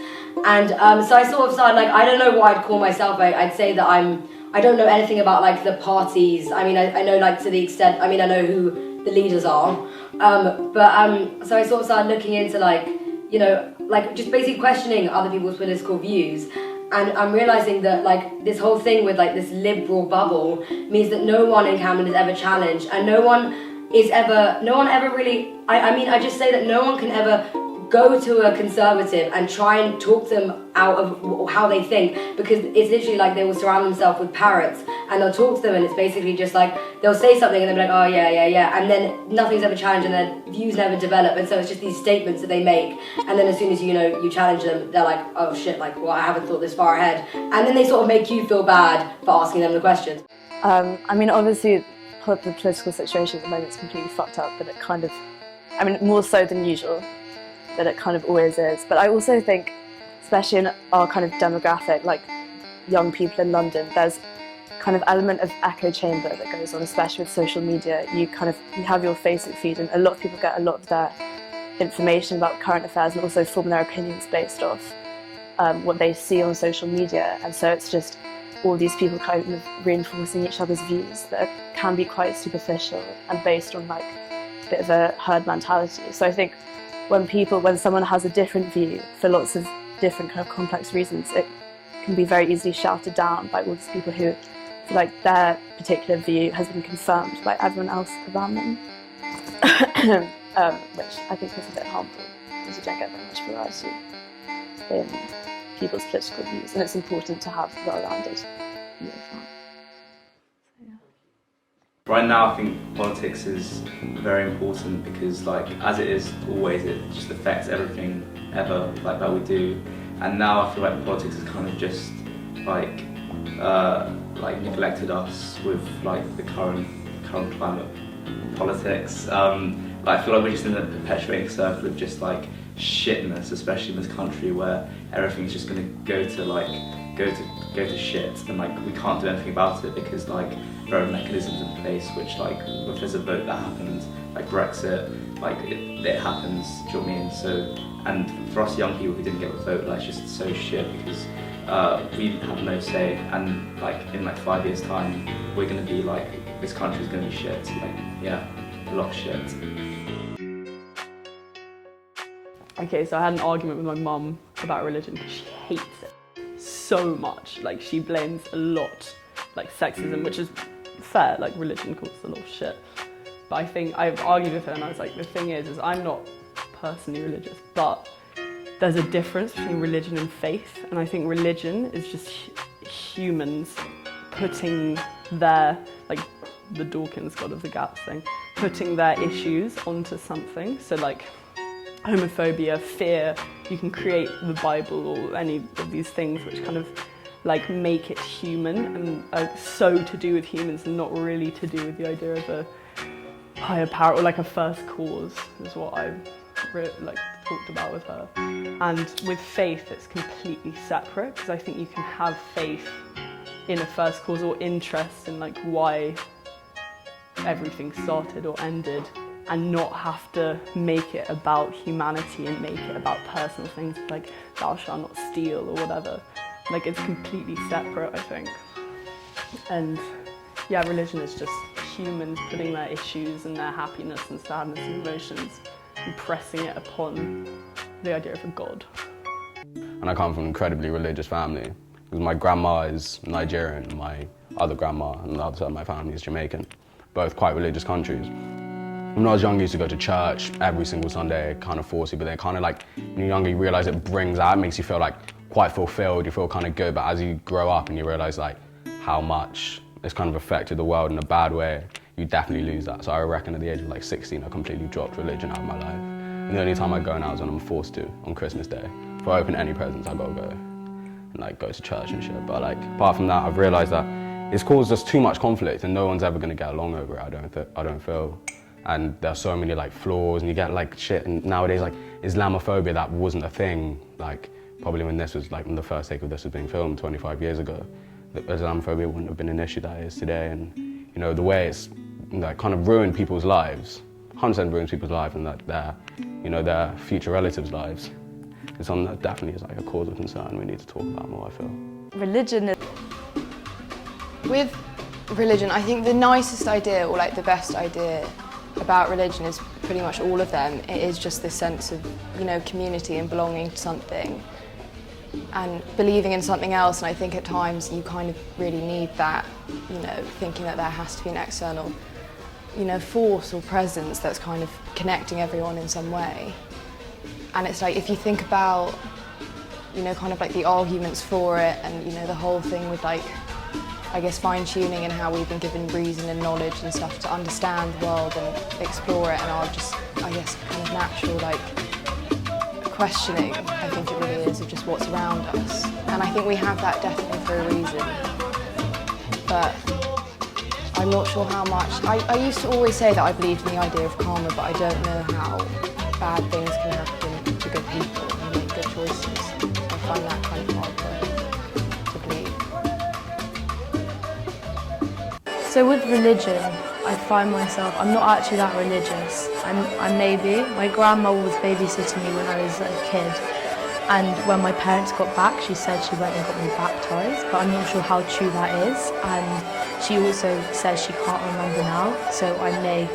And so I sort of started like, I don't know what I'd call myself. I'd say that I don't know anything about like the parties. I mean, I know like to the extent, I mean, I know who the leaders are. So I sort of started looking into like, you know, like just basically questioning other people's political views. And I'm realising that like this whole thing with like this liberal bubble means that no one in Camden is ever challenged, and no one ever really, I mean, I just say that no one can ever go to a conservative and try and talk them out of how they think, because it's literally like they will surround themselves with parrots and they'll talk to them, and it's basically just like they'll say something and they'll be like, oh yeah, and then nothing's ever challenged and their views never develop, and so it's just these statements that they make, and then as soon as you challenge them, they're like, oh shit, like, well, I haven't thought this far ahead, and then they sort of make you feel bad for asking them the questions. I mean, obviously the political situation at the moment is completely fucked up, but it kind of, I mean, more so than usual, that it kind of always is. But I also think, especially in our kind of demographic, like young people in London, there's kind of element of echo chamber that goes on, especially with social media. You have your Facebook feed, and a lot of people get a lot of their information about current affairs and also form their opinions based off what they see on social media. And so it's just all these people kind of reinforcing each other's views that can be quite superficial and based on like a bit of a herd mentality. So I think when someone has a different view for lots of different kind of complex reasons, it can be very easily shouted down by all these people who feel like their particular view has been confirmed by everyone else around them, which I think is a bit harmful because you don't get very much variety in people's political views, and it's important to have well-rounded view of that. Right now, I think politics is very important because, like, as it is always, it just affects everything ever like that we do. And now I feel like politics has kind of just like neglected us with like the current climate of politics. I feel like we're just in a perpetuating circle of just like shitness, especially in this country where everything's just going to go to shit, and like we can't do anything about it because like there are mechanisms in place which, like, if there's a vote that happens, like Brexit, like it happens, do you know what I mean? So, and for us young people who didn't get a vote, like, it's just so shit because we have no say, and like in like 5 years time we're going to be like, this country's going to be shit, like, yeah, a lot of shit. Okay, so I had an argument with my mum about religion because she hates it so much. Like, she blames a lot, like sexism, which is fair, like religion causes a lot of shit. But I think I've argued with her and I was like, the thing is I'm not personally religious, but there's a difference between religion and faith, and I think religion is just humans putting their, like the Dawkins God of the Gaps thing, putting their issues onto something. So like homophobia, fear, you can create the Bible or any of these things which kind of like make it human and so to do with humans and not really to do with the idea of a higher power or like a first cause is what I've talked about with her. And with faith it's completely separate, because I think you can have faith in a first cause or interest in like why everything started or ended, and not have to make it about humanity and make it about personal things like thou shalt not steal or whatever. Like, it's completely separate, I think. And yeah, religion is just humans putting their issues and their happiness and sadness and emotions and pressing it upon the idea of a god. And I come from an incredibly religious family, because my grandma is Nigerian and my other grandma and the other side of my family is Jamaican, both quite religious countries. When I was young, I used to go to church every single Sunday, kind of forced you, but then kind of like, when you're younger, you realise it brings out, it makes you feel like quite fulfilled, you feel kind of good, but as you grow up and you realise like how much it's kind of affected the world in a bad way, you definitely lose that. So I reckon at the age of like 16, I completely dropped religion out of my life. And the only time I go now is when I'm forced to, on Christmas Day. If I open any presents, I gotta go and like go to church and shit. But like, apart from that, I've realised that it's caused us too much conflict and no one's ever gonna get along over it, I don't feel. And there's so many like flaws and you get like shit, and nowadays like Islamophobia, that wasn't a thing, like probably when this was like, when the first take of this was being filmed 25 years ago, Islamophobia wouldn't have been an issue that it is today. And you know, the way it's like kind of ruined people's lives, 100% ruins people's lives and that their future relatives' lives. It's something that definitely is like a cause of concern we need to talk about more, I feel. Religion. With religion, I think the nicest idea or like the best idea about religion is pretty much all of them. It is just this sense of, you know, community and belonging to something and believing in something else. And I think at times you kind of really need that, you know, thinking that there has to be an external, you know, force or presence that's kind of connecting everyone in some way. And it's like, if you think about, you know, kind of like the arguments for it and, you know, the whole thing with like, I guess fine-tuning and how we've been given reason and knowledge and stuff to understand the world and explore it, and our just, I guess, kind of natural like questioning, I think it really is, of just what's around us. And I think we have that definitely for a reason. But I'm not sure how much. I used to always say that I believed in the idea of karma, but I don't know how bad things can happen to good people and make good choices. I find that kind of hard to believe. So with religion, I find myself, I'm not actually that religious. I'm maybe. My grandma was babysitting me when I was a kid, and when my parents got back, she said she went and got me baptised, but I'm not sure how true that is. And she also says she can't remember now, so I may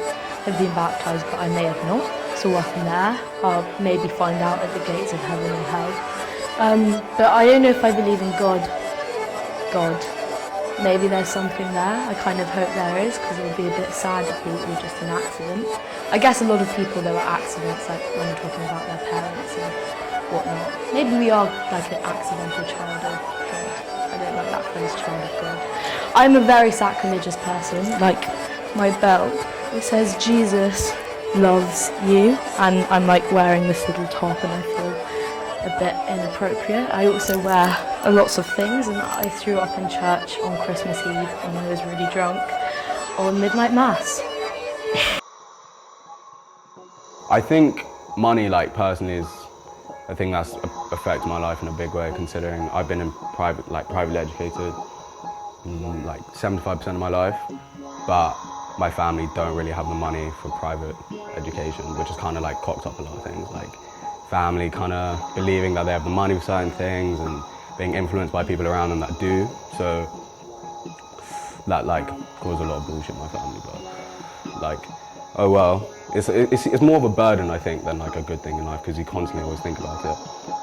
have been baptised, but I may have not. So up in there, I'll maybe find out at the gates of heaven and hell. But I don't know if I believe in God. Maybe there's something there. I kind of hope there is, because it would be a bit sad if it were just an accident. I guess a lot of people, there were accidents, like when you're talking about their parents and whatnot. Maybe we are like an accidental child of God. I don't like that phrase, child of God. I'm a very sacrilegious person. Like my belt, it says Jesus loves you, and I'm like wearing this little top and I feel a bit inappropriate. I also wear lots of things, and I threw up in church on Christmas Eve when I was really drunk on midnight mass. I think money, like personally, is a thing that's affected my life in a big way, considering I've been in privately educated like 75% of my life, but my family don't really have the money for private education, which has kind of like cocked up a lot of things, like family kind of believing that they have the money for certain things and being influenced by people around them that do. So that like caused a lot of bullshit in my family, but like, oh well, it's more of a burden, I think, than like a good thing in life, because you constantly always think about it.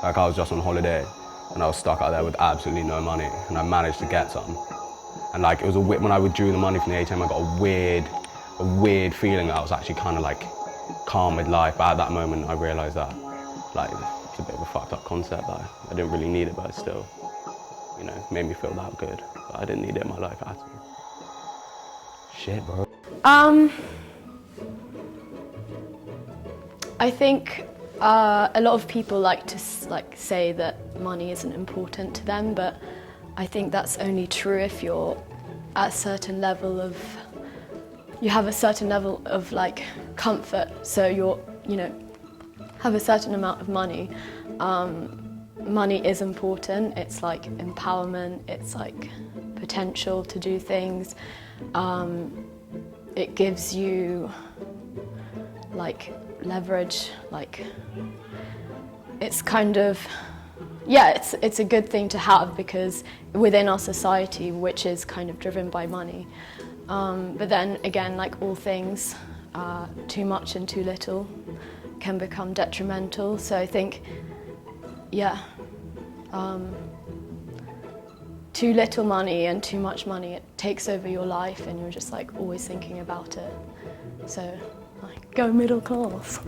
Like I was just on holiday and I was stuck out there with absolutely no money, and I managed to get some. And like it was when I withdrew the money from the ATM, I got a weird feeling that I was actually kind of like calm with life. But at that moment, I realised that like it's a bit of a fucked up concept. That I didn't really need it, but it still, you know, made me feel that good. But I didn't need it in my life at all. Shit, bro. I think a lot of people like to say that money isn't important to them, but I think that's only true if you're at a certain level of, you have a certain level of like comfort. So you know, have a certain amount of money. Money is important. It's like empowerment. It's like potential to do things. It gives you like leverage. Like it's kind of, yeah, it's a good thing to have, because within our society, which is kind of driven by money, but then again, like all things, too much and too little can become detrimental. So I think, yeah, too little money and too much money, it takes over your life and you're just like always thinking about it. So like, go middle class.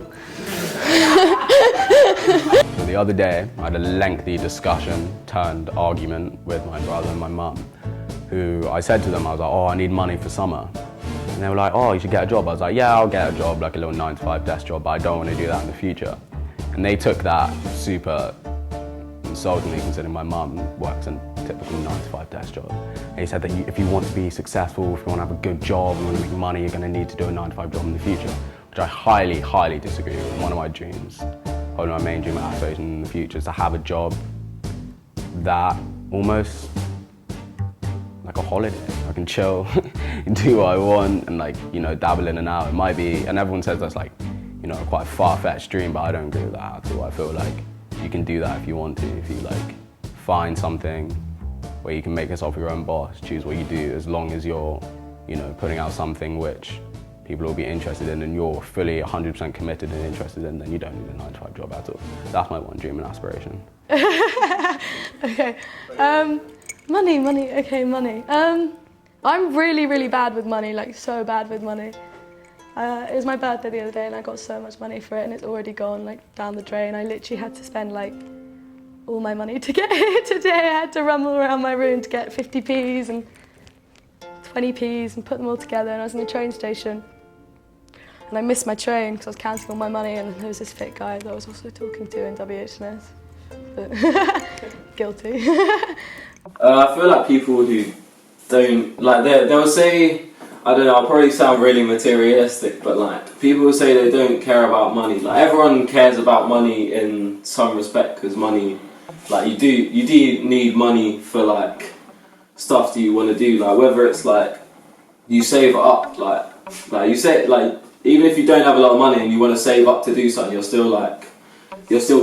The other day, I had a lengthy discussion turned argument with my brother and my mum, who I said to them, I was like, oh, I need money for summer. And they were like, oh, you should get a job. I was like, yeah, I'll get a job, like a little 9-to-5 desk job, but I don't want to do that in the future. And they took that super insultingly, considering my mum works in a typical 9-to-5 desk job. And he said that if you want to be successful, if you want to have a good job, you want to make money, you're going to need to do a 9-to-5 job in the future, which I highly, highly disagree with. One of my dreams, probably my main dream and aspiration in the future, is to have a job that almost like a holiday. I can chill, do what I want, and like, you know, dabble in and out. It might be, and everyone says that's like, you know, quite a far-fetched dream, but I don't agree with that at all. I feel like you can do that if you want to, if you like find something where you can make yourself your own boss, choose what you do, as long as you're, you know, putting out something which people will be interested in and you're fully 100% committed and interested in, then you don't need a 9-to-5 job at all. That's my one dream and aspiration. Okay. Money. Okay, money. I'm really, really bad with money, like so bad with money. It was my birthday the other day and I got so much money for it and it's already gone like down the drain. I literally had to spend like all my money to get here today. I had to rumble around my room to get 50p's and 20p's and put them all together, and I was in the train station and I missed my train because I was counting all my money, and there was this fit guy that I was also talking to in WHS. But guilty. I feel like people who don't, like, they'll say, I don't know, I'll probably sound really materialistic, but like, people will say they don't care about money. Like, everyone cares about money in some respect, because money, like, you do need money for like stuff that you want to do, like whether it's like you save it up, like you say, like, even if you don't have a lot of money and you want to save up to do something, you're still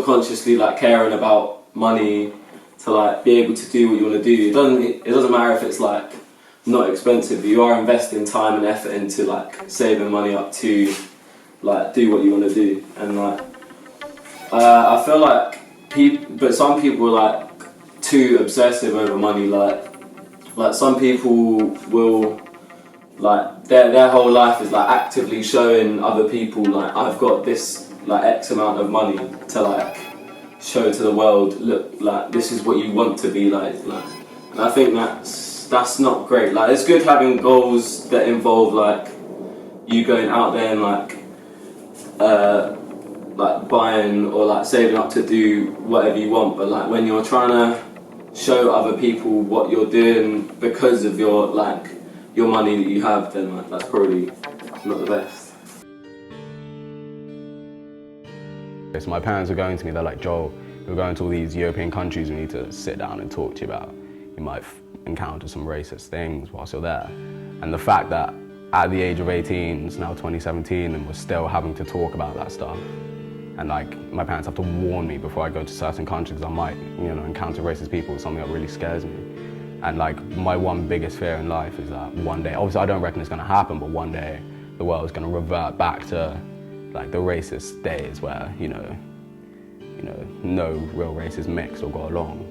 consciously like caring about money to like be able to do what you want to do. It doesn't matter if it's like not expensive. You are investing time and effort into like saving money up to like do what you want to do. And like I feel like but some people are like too obsessive over money. Like some people will, like, their whole life is like actively showing other people like, I've got this like X amount of money to like show to the world, look, like this is what you want to be like. And I think that's not great. Like, it's good having goals that involve like you going out there and like buying or like saving up to do whatever you want, but like when you're trying to show other people what you're doing because of your money that you have, then like, that's probably not the best. So my parents were going to me, they're like, Joel, we're going to all these European countries we need to sit down and talk to you about. You might encounter some racist things whilst you're there. And the fact that at the age of 18, it's now 2017, and we're still having to talk about that stuff. And like, my parents have to warn me before I go to certain countries because I might, encounter racist people. It's something that really scares me. And like, my one biggest fear in life is that one day, obviously I don't reckon it's gonna happen, but one day the world is gonna revert back to like the racist days where, no real races mixed or got along.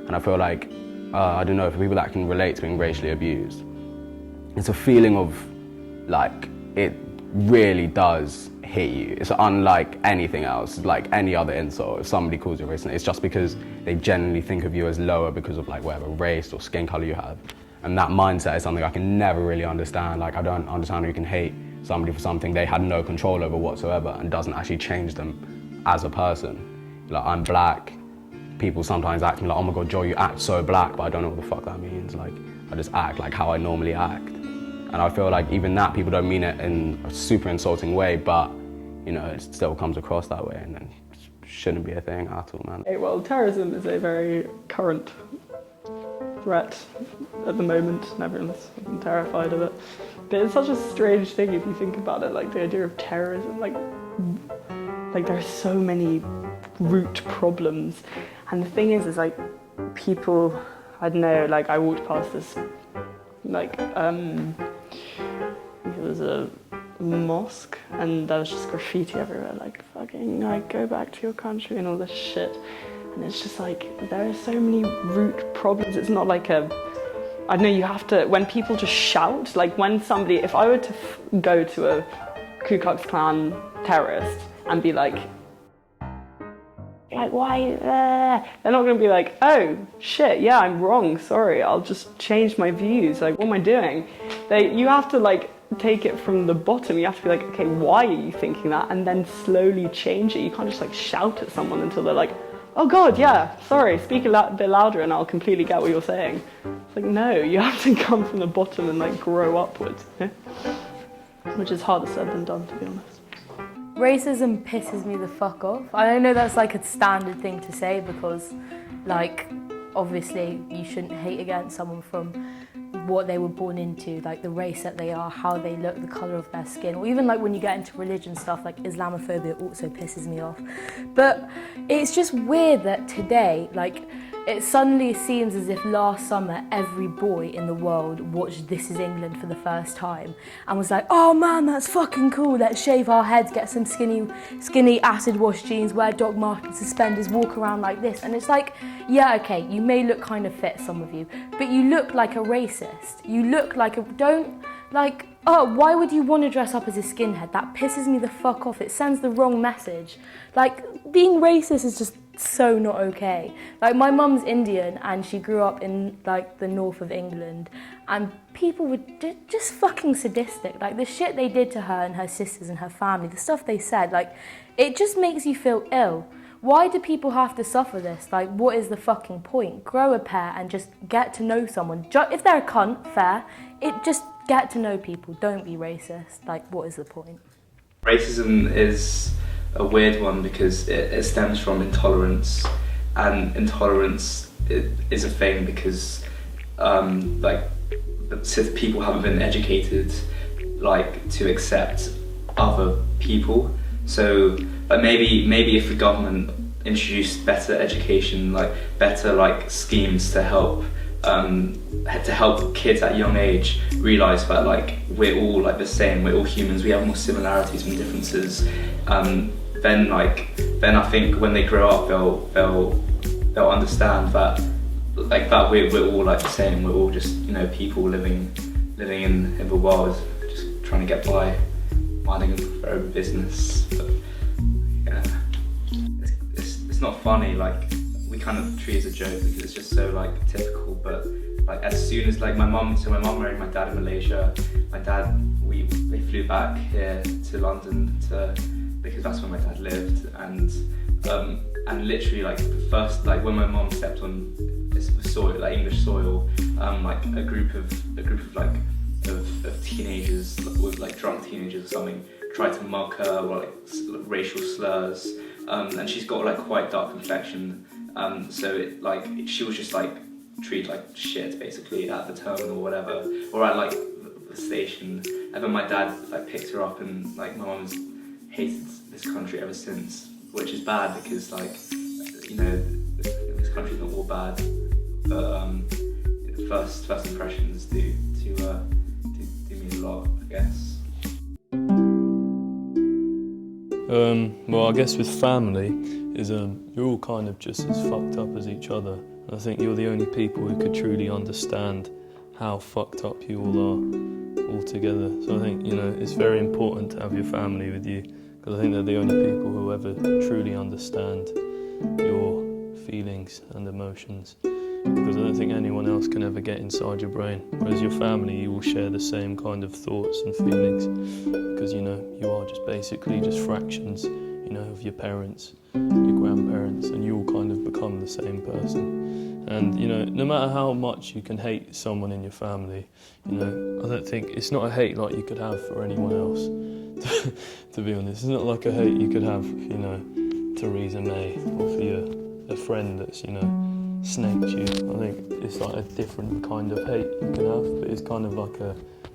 And I feel like, I don't know, for people that can relate to being racially abused, it's a feeling of like, it really does hit you. It's unlike anything else, like any other insult. If somebody calls you racist, it's just because they generally think of you as lower because of like whatever race or skin color you have. And that mindset is something I can never really understand. Like, I don't understand how you can hate somebody for something they had no control over whatsoever and doesn't actually change them as a person. Like, I'm black. People sometimes act me like, oh my God, Joe, you act so black, but I don't know what the fuck that means. Like, I just act like how I normally act. And I feel like even that, people don't mean it in a super insulting way, but it still comes across that way, and it shouldn't be a thing at all, man. Well, terrorism is a very current threat at the moment, and everyone's terrified of it. But it's such a strange thing if you think about it, like the idea of terrorism, like there are so many root problems. And the thing is like people, I don't know, like I walked past this, like, it was a mosque and there was just graffiti everywhere, like fucking like go back to your country and all this shit. And it's just like, there are so many root problems. It's not like I don't know, you have to, when people just shout, like when somebody, if I were to go to a Ku Klux Klan terrorist and be like why, they're not gonna be like, oh shit, yeah, I'm wrong, sorry, I'll just change my views, like what am I doing? You have to like take it from the bottom. You have to be like, okay, why are you thinking that? And then slowly change it. You can't just like shout at someone until they're like, oh God, yeah, sorry, speak a bit louder and I'll completely get what you're saying. It's like, no, you have to come from the bottom and like grow upwards, which is harder said than done, to be honest. Racism pisses me the fuck off. I know that's like a standard thing to say because, like, obviously you shouldn't hate against someone from what they were born into, like the race that they are, how they look, the colour of their skin, or even like when you get into religion stuff, like Islamophobia also pisses me off. But it's just weird that today, like, it suddenly seems as if last summer every boy in the world watched This Is England for the first time and was like, oh man, that's fucking cool, let's shave our heads, get some skinny acid wash jeans, wear Doc Martens suspenders, walk around like this. And it's like, yeah, okay, you may look kind of fit, some of you, but you look like a racist. You look like oh, why would you want to dress up as a skinhead? That pisses me the fuck off. It sends the wrong message. Like, being racist is just so not okay. Like, my mum's Indian and she grew up in like the north of England, and people were just fucking sadistic. Like, the shit they did to her and her sisters and her family, the stuff they said, like, it just makes you feel ill. Why do people have to suffer this? Like, what is the fucking point? Grow a pair and just get to know someone. If they're a cunt, fair. Just get to know people. Don't be racist. Like, what is the point? Racism is a weird one because it stems from intolerance, and intolerance is a thing because people haven't been educated like to accept other people. So maybe if the government introduced better education, like better like schemes to help kids at a young age realise that like we're all like the same, we're all humans, we have more similarities than differences. Then I think when they grow up they'll understand that we're all like the same, we're all just, you know, people living in the world, just trying to get by, minding their own business. But, yeah, it's not funny, like we kind of treat it as a joke because it's just so like typical. But like as soon as like my mum married my dad in Malaysia. My dad, they flew back here to London because that's where my dad lived, and literally like the first, like when my mum stepped on this soil, like English soil, like a group of teenagers, with like drunk teenagers or something, tried to mug her or like racial slurs, and she's got like quite dark complexion, so she was just like treated like shit basically at the terminal or whatever, or at like the station. And then my dad like picked her up, and like my mum's hated this country ever since, which is bad because like, you know, this country's not all bad, but first impressions do mean a lot, I guess. Well, I guess with family is you're all kind of just as fucked up as each other. And I think you're the only people who could truly understand how fucked up you all are all together. So I think, you know, it's very important to have your family with you, because I think they're the only people who ever truly understand your feelings and emotions. Because I don't think anyone else can ever get inside your brain. Whereas your family, you will share the same kind of thoughts and feelings, because, you know, you are just basically just fractions, you know, of your parents, your grandparents, and you all kind of become the same person. And, you know, no matter how much you can hate someone in your family, you know, I don't think, it's not a hate like you could have for anyone else, to be honest. It's not like a hate you could have, you know, Theresa May, or for a friend that's, you know, snaked you. I think it's like a different kind of hate you can have, but it's kind of like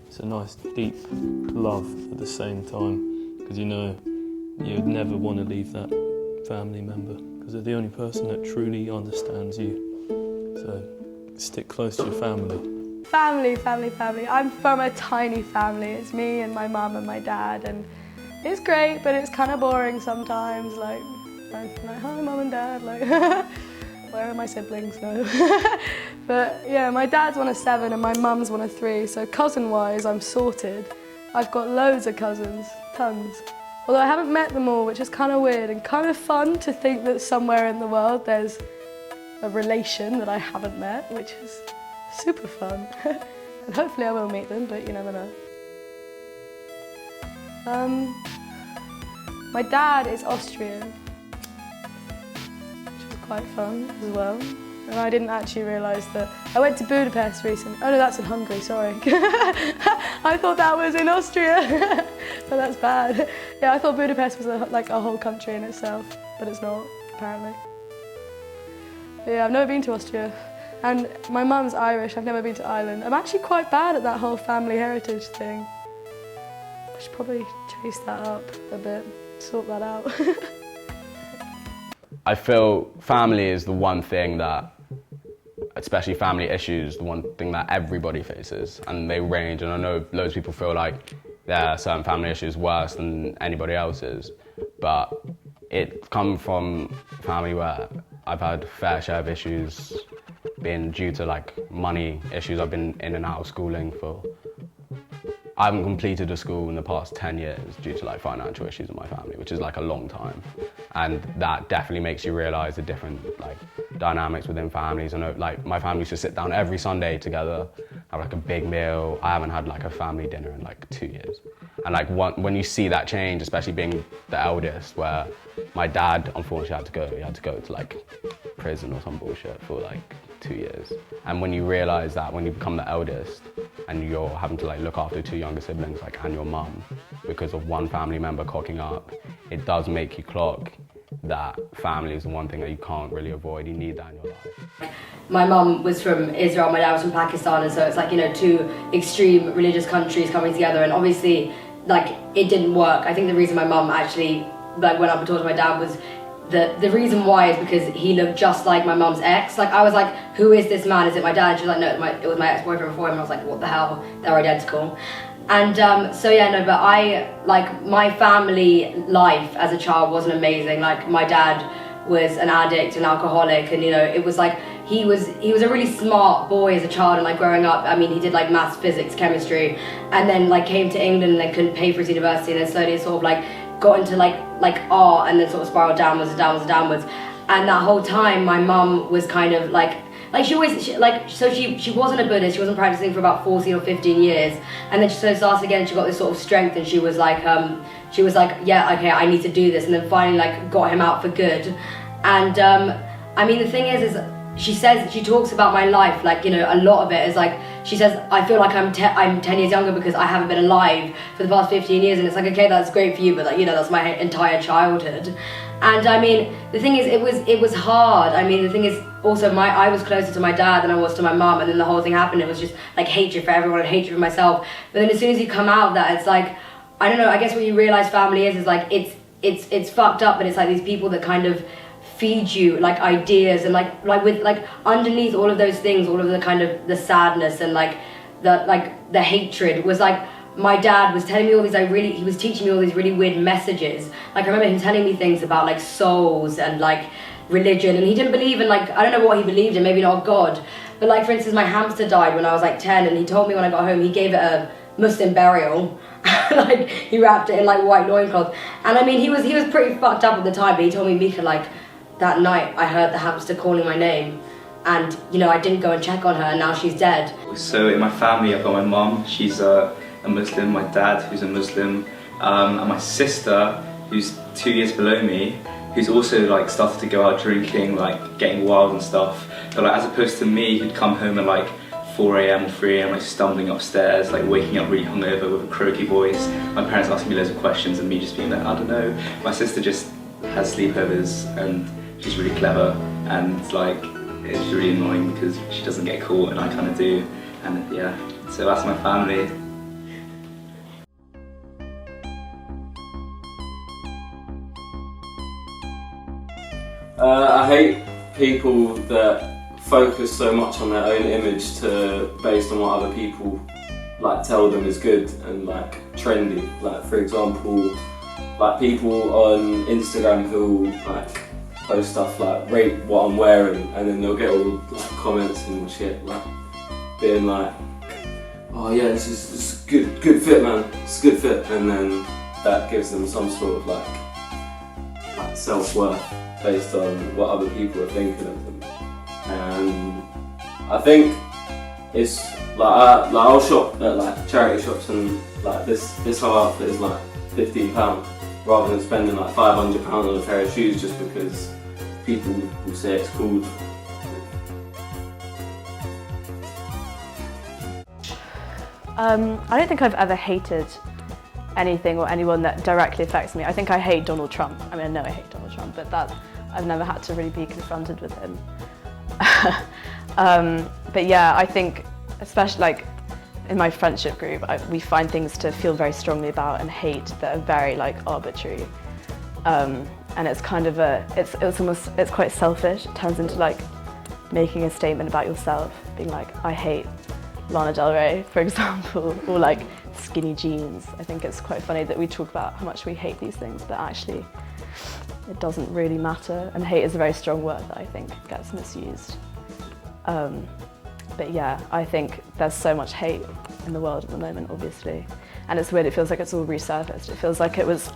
it's a nice deep love at the same time, because, you know, you'd never want to leave that family member, because they're the only person that truly understands you. So stick close to your family. Family. I'm from a tiny family. It's me and my mum and my dad, and it's great, but it's kind of boring sometimes. Like, hi, mum and dad. Like, where are my siblings? No. But yeah, my dad's one of 7 and my mum's one of 3. So cousin-wise, I'm sorted. I've got loads of cousins, tons. Although I haven't met them all, which is kind of weird and kind of fun to think that somewhere in the world there's a relation that I haven't met, which is super fun. And hopefully I will meet them, but you never know. My dad is Austrian, which is quite fun as well. And I didn't actually realise that. I went to Budapest recently. Oh no, that's in Hungary, sorry. I thought that was in Austria. So that's bad. Yeah, I thought Budapest was like a whole country in itself, but it's not, apparently. But yeah, I've never been to Austria. And my mum's Irish, I've never been to Ireland. I'm actually quite bad at that whole family heritage thing. I should probably chase that up a bit, sort that out. I feel family is the one thing that, especially family issues, the one thing that everybody faces, and they range, and I know loads of people feel like there are certain family issues worse than anybody else's, but it comes from family where I've had a fair share of issues being due to like money issues. I've been in and out of schooling for, I haven't completed a school in the past 10 years due to like financial issues in my family, which is like a long time. And that definitely makes you realize the different like dynamics within families. I know like my family used to sit down every Sunday together, have like a big meal. I haven't had like a family dinner in like 2 years. And like when you see that change, especially being the eldest, where my dad unfortunately had to go to like prison or some bullshit for like 2 years. And when you realize that when you become the eldest and you're having to like look after 2 younger siblings like and your mum because of one family member cocking up, it does make you clock that family is the one thing that you can't really avoid. You need that in your life. My mum was from Israel, my dad was from Pakistan, and so it's like, you know, two extreme religious countries coming together, and obviously like it didn't work. I think the reason my mum actually like went up and talked to my dad was the reason why is because he looked just like my mum's ex. Like I was like, who is this man? Is it my dad? And she was like, no, it was my ex-boyfriend before him. And I was like, what the hell? They're identical. And so yeah, no, but I, like my family life as a child wasn't amazing. Like my dad was an addict, an alcoholic, and you know, it was like, he was a really smart boy as a child, and like growing up, I mean, he did like maths, physics, chemistry, and then like came to England and then couldn't pay for his university, and then slowly sort of like got into like art, and then sort of spiraled downwards. And that whole time, my mum was kind of like she wasn't a Buddhist, she wasn't practicing for about 14 or 15 years, and then she sort of started again, she got this sort of strength, and she was like, yeah, okay, I need to do this, and then finally like got him out for good. And I mean, the thing is she talks about my life, like, you know, a lot of it is like, she says, I feel like I'm 10 years younger because I haven't been alive for the past 15 years, and it's like, okay, that's great for you, but like, you know, that's my entire childhood. And I mean, the thing is, it was hard. I mean, the thing is, also, I was closer to my dad than I was to my mum, and then the whole thing happened, it was just like hatred for everyone and hatred for myself. But then as soon as you come out of that, it's like, I don't know, I guess what you realise family is like, it's fucked up, but it's like these people that kind of feed you like ideas, and like with like underneath all of those things, all of the kind of the sadness and like the hatred was like, my dad was telling me all these he was teaching me all these really weird messages. Like I remember him telling me things about like souls and like religion, and he didn't believe in, like, I don't know what he believed in, maybe not God, but like for instance, my hamster died when I was like 10, and he told me when I got home he gave it a Muslim burial. Like he wrapped it in like white loincloth, and I mean he was pretty fucked up at the time, but he told me, Mika, like that night I heard the hamster calling my name, and you know, I didn't go and check on her, and now she's dead. So in my family I've got my mum, she's a Muslim, my dad who's a Muslim, and my sister who's 2 years below me, who's also like started to go out drinking, like getting wild and stuff. But like as opposed to me, who'd come home at like 4 AM or 3 AM, like stumbling upstairs, like waking up really hungover with a croaky voice. My parents asking me loads of questions and me just being like, I don't know. My sister just has sleepovers and she's really clever, and like it's really annoying because she doesn't get caught and I kind of do. And yeah, so that's my family. I hate people that focus so much on their own image based on what other people like tell them is good and like trendy. Like for example, like people on Instagram who'll like post stuff like rate what I'm wearing, and then they'll get all like comments and shit like being like, oh yeah, this is good fit, man, it's a good fit, and then that gives them some sort of like self-worth based on what other people are thinking of them. And I think it's like I'll shop at like charity shops, and like this whole outfit is like £15 rather than spending like £500 on a pair of shoes just because people will say it's cool. I don't think I've ever hated anything or anyone that directly affects me. I think I hate Donald Trump. I mean, I know I hate Donald Trump, but that I've never had to really be confronted with him. But yeah, I think, especially like in my friendship group, we find things to feel very strongly about and hate that are very like arbitrary. And it's kind of it's quite selfish. It turns into like making a statement about yourself, being like, I hate Lana Del Rey, for example, or like skinny jeans. I think it's quite funny that we talk about how much we hate these things, but actually it doesn't really matter. And hate is a very strong word that I think gets misused. But yeah, I think there's so much hate in the world at the moment, obviously. and it's weird, it feels like it's all resurfaced. It feels like it was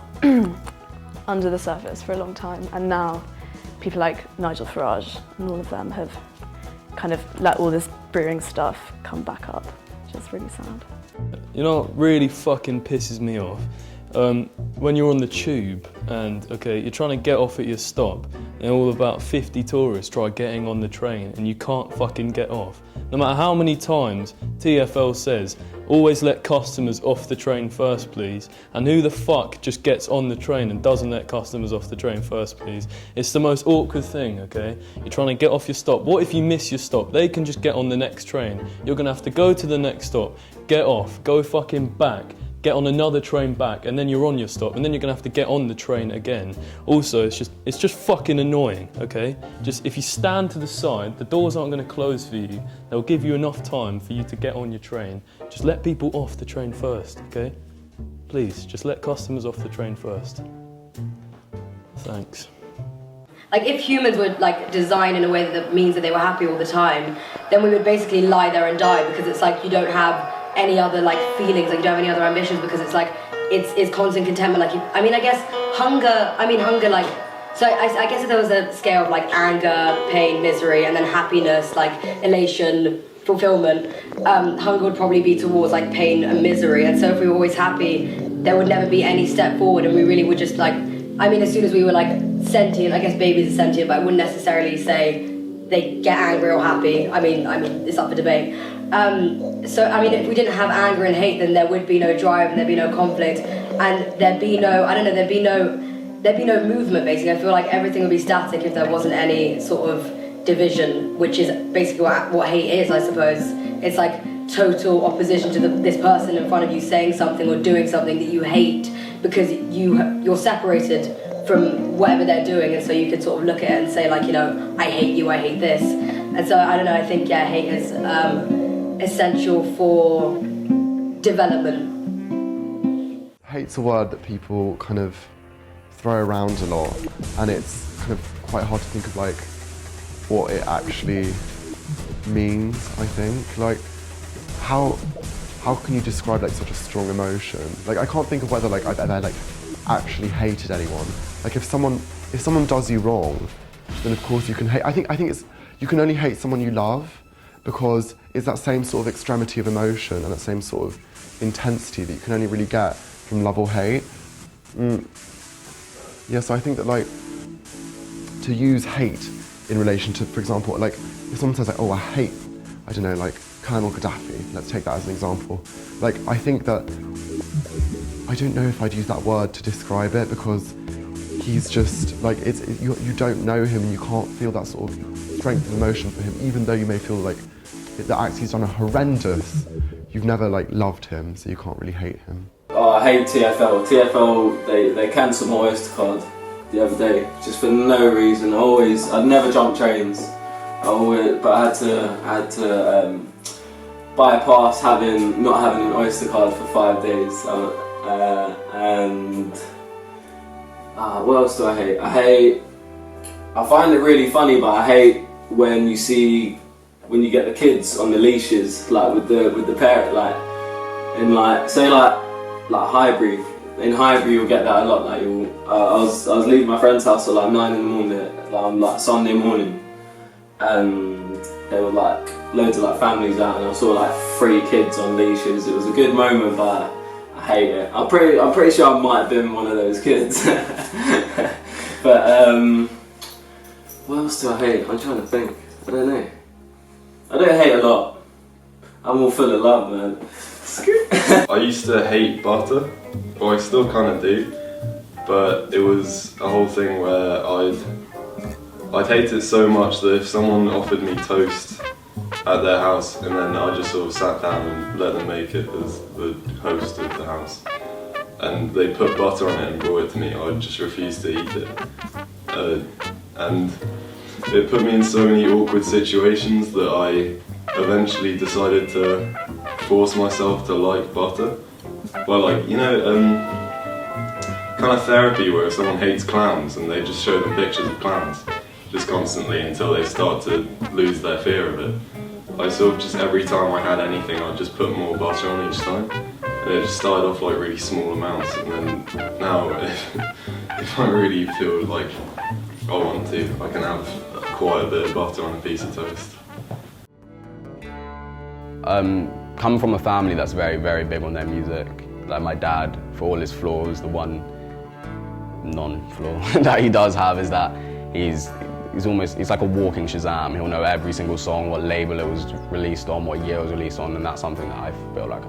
under the surface for a long time, and now people like Nigel Farage and all of them have kind of let all this brewing stuff come back up, which is really sad. You know what really fucking pisses me off? When you're on the tube and, okay, you're trying to get off at your stop and all about 50 tourists try getting on the train and you can't fucking get off. No matter how many times TfL says, always let customers off the train first, please. And who the fuck just gets on the train and doesn't let customers off the train first, please? It's the most awkward thing, okay? You're trying to get off your stop. What if you miss your stop? They can just get on the next train. You're gonna have to go to the next stop, get off, go fucking back, get on another train back, and then you're on your stop, and then you're gonna have to get on the train again. Also, it's just fucking annoying, okay? Just if you stand to the side, the doors aren't gonna close for you. They'll give you enough time for you to get on your train. Just let people off the train first, okay? Please, just let customers off the train first. Thanks. Like if humans would like design in a way that means that they were happy all the time, then we would basically lie there and die, because it's like you don't have any other like feelings, like you don't have any other ambitions, because it's like it's constant contentment. Like I guess hunger like, so I guess if there was a scale of like anger, pain, misery, and then happiness, like elation, fulfillment, hunger would probably be towards like pain and misery. And so if we were always happy, there would never be any step forward, and we really would just like, as soon as we were like sentient, I guess babies are sentient, but I wouldn't necessarily say they get angry or happy. I mean it's up for debate. So if we didn't have anger and hate, then there would be no drive and there'd be no conflict, and there'd be no, there'd be no movement basically. I feel like everything would be static if there wasn't any sort of division, which is basically what hate is, I suppose. It's like total opposition to this person in front of you saying something or doing something that you hate, because you're separated from whatever they're doing, and so you could sort of look at it and say like, I hate you, I hate this. And so I don't know, I think hate is essential for development. Hate's a word that people kind of throw around a lot, and it's kind of quite hard to think of like what it actually means, I think. Like how can you describe like such a strong emotion? Like I can't think of whether like I've ever like actually hated anyone. Like if someone does you wrong, then of course you can hate. I think it's, you can only hate someone you love, because it's that same sort of extremity of emotion and that same sort of intensity that you can only really get from love or hate. Yeah, so I think that like to use hate in relation to, for example, like if someone says like, oh, I hate, I don't know, like Colonel Gaddafi, let's take that as an example. Like I think that, I don't know if I'd use that word to describe it, because he's just like, you don't know him and you can't feel that sort of strength of emotion for him, even though you may feel like the acts he's done are horrendous. You've never like loved him, so you can't really hate him. Oh, I hate TfL. TfL, they cancelled my Oyster card the other day, just for no reason. I'd never jump trains, but I had to bypass not having an Oyster card for 5 days. What else do I hate? I find it really funny, but I hate when you get the kids on the leashes, like with the parent, like in like say like Highbury. In Highbury you'll get that a lot. Like I was leaving my friend's house at like 9 in the morning, like Sunday morning, and there were like loads of like families out, and I saw like 3 kids on leashes. It was a good moment, but I hate it. I'm pretty sure I might have been one of those kids. But what else do I hate? I'm trying to think. I don't know. I don't hate a lot. I'm all full of love, man. I used to hate butter, or I still kind of do, but it was a whole thing where I'd hate it so much that if someone offered me toast at their house and then I just sort of sat down and let them make it as the host of the house, and they put butter on it and brought it to me, I'd just refuse to eat it. And it put me in so many awkward situations that I eventually decided to force myself to like butter. Well, like, kind of therapy where someone hates clowns and they just show them pictures of clowns just constantly until they start to lose their fear of it. I sort of just every time I had anything, I'd just put more butter on each time. And it just started off like really small amounts, and then now if I really feel like I want to, I can have quite a bit of butter on a piece of toast. Come from a family that's very, very big on their music. Like my dad, for all his flaws, the one non-flaw that he does have is that he's like a walking Shazam. He'll know every single song, what label it was released on, what year it was released on, and that's something that I feel like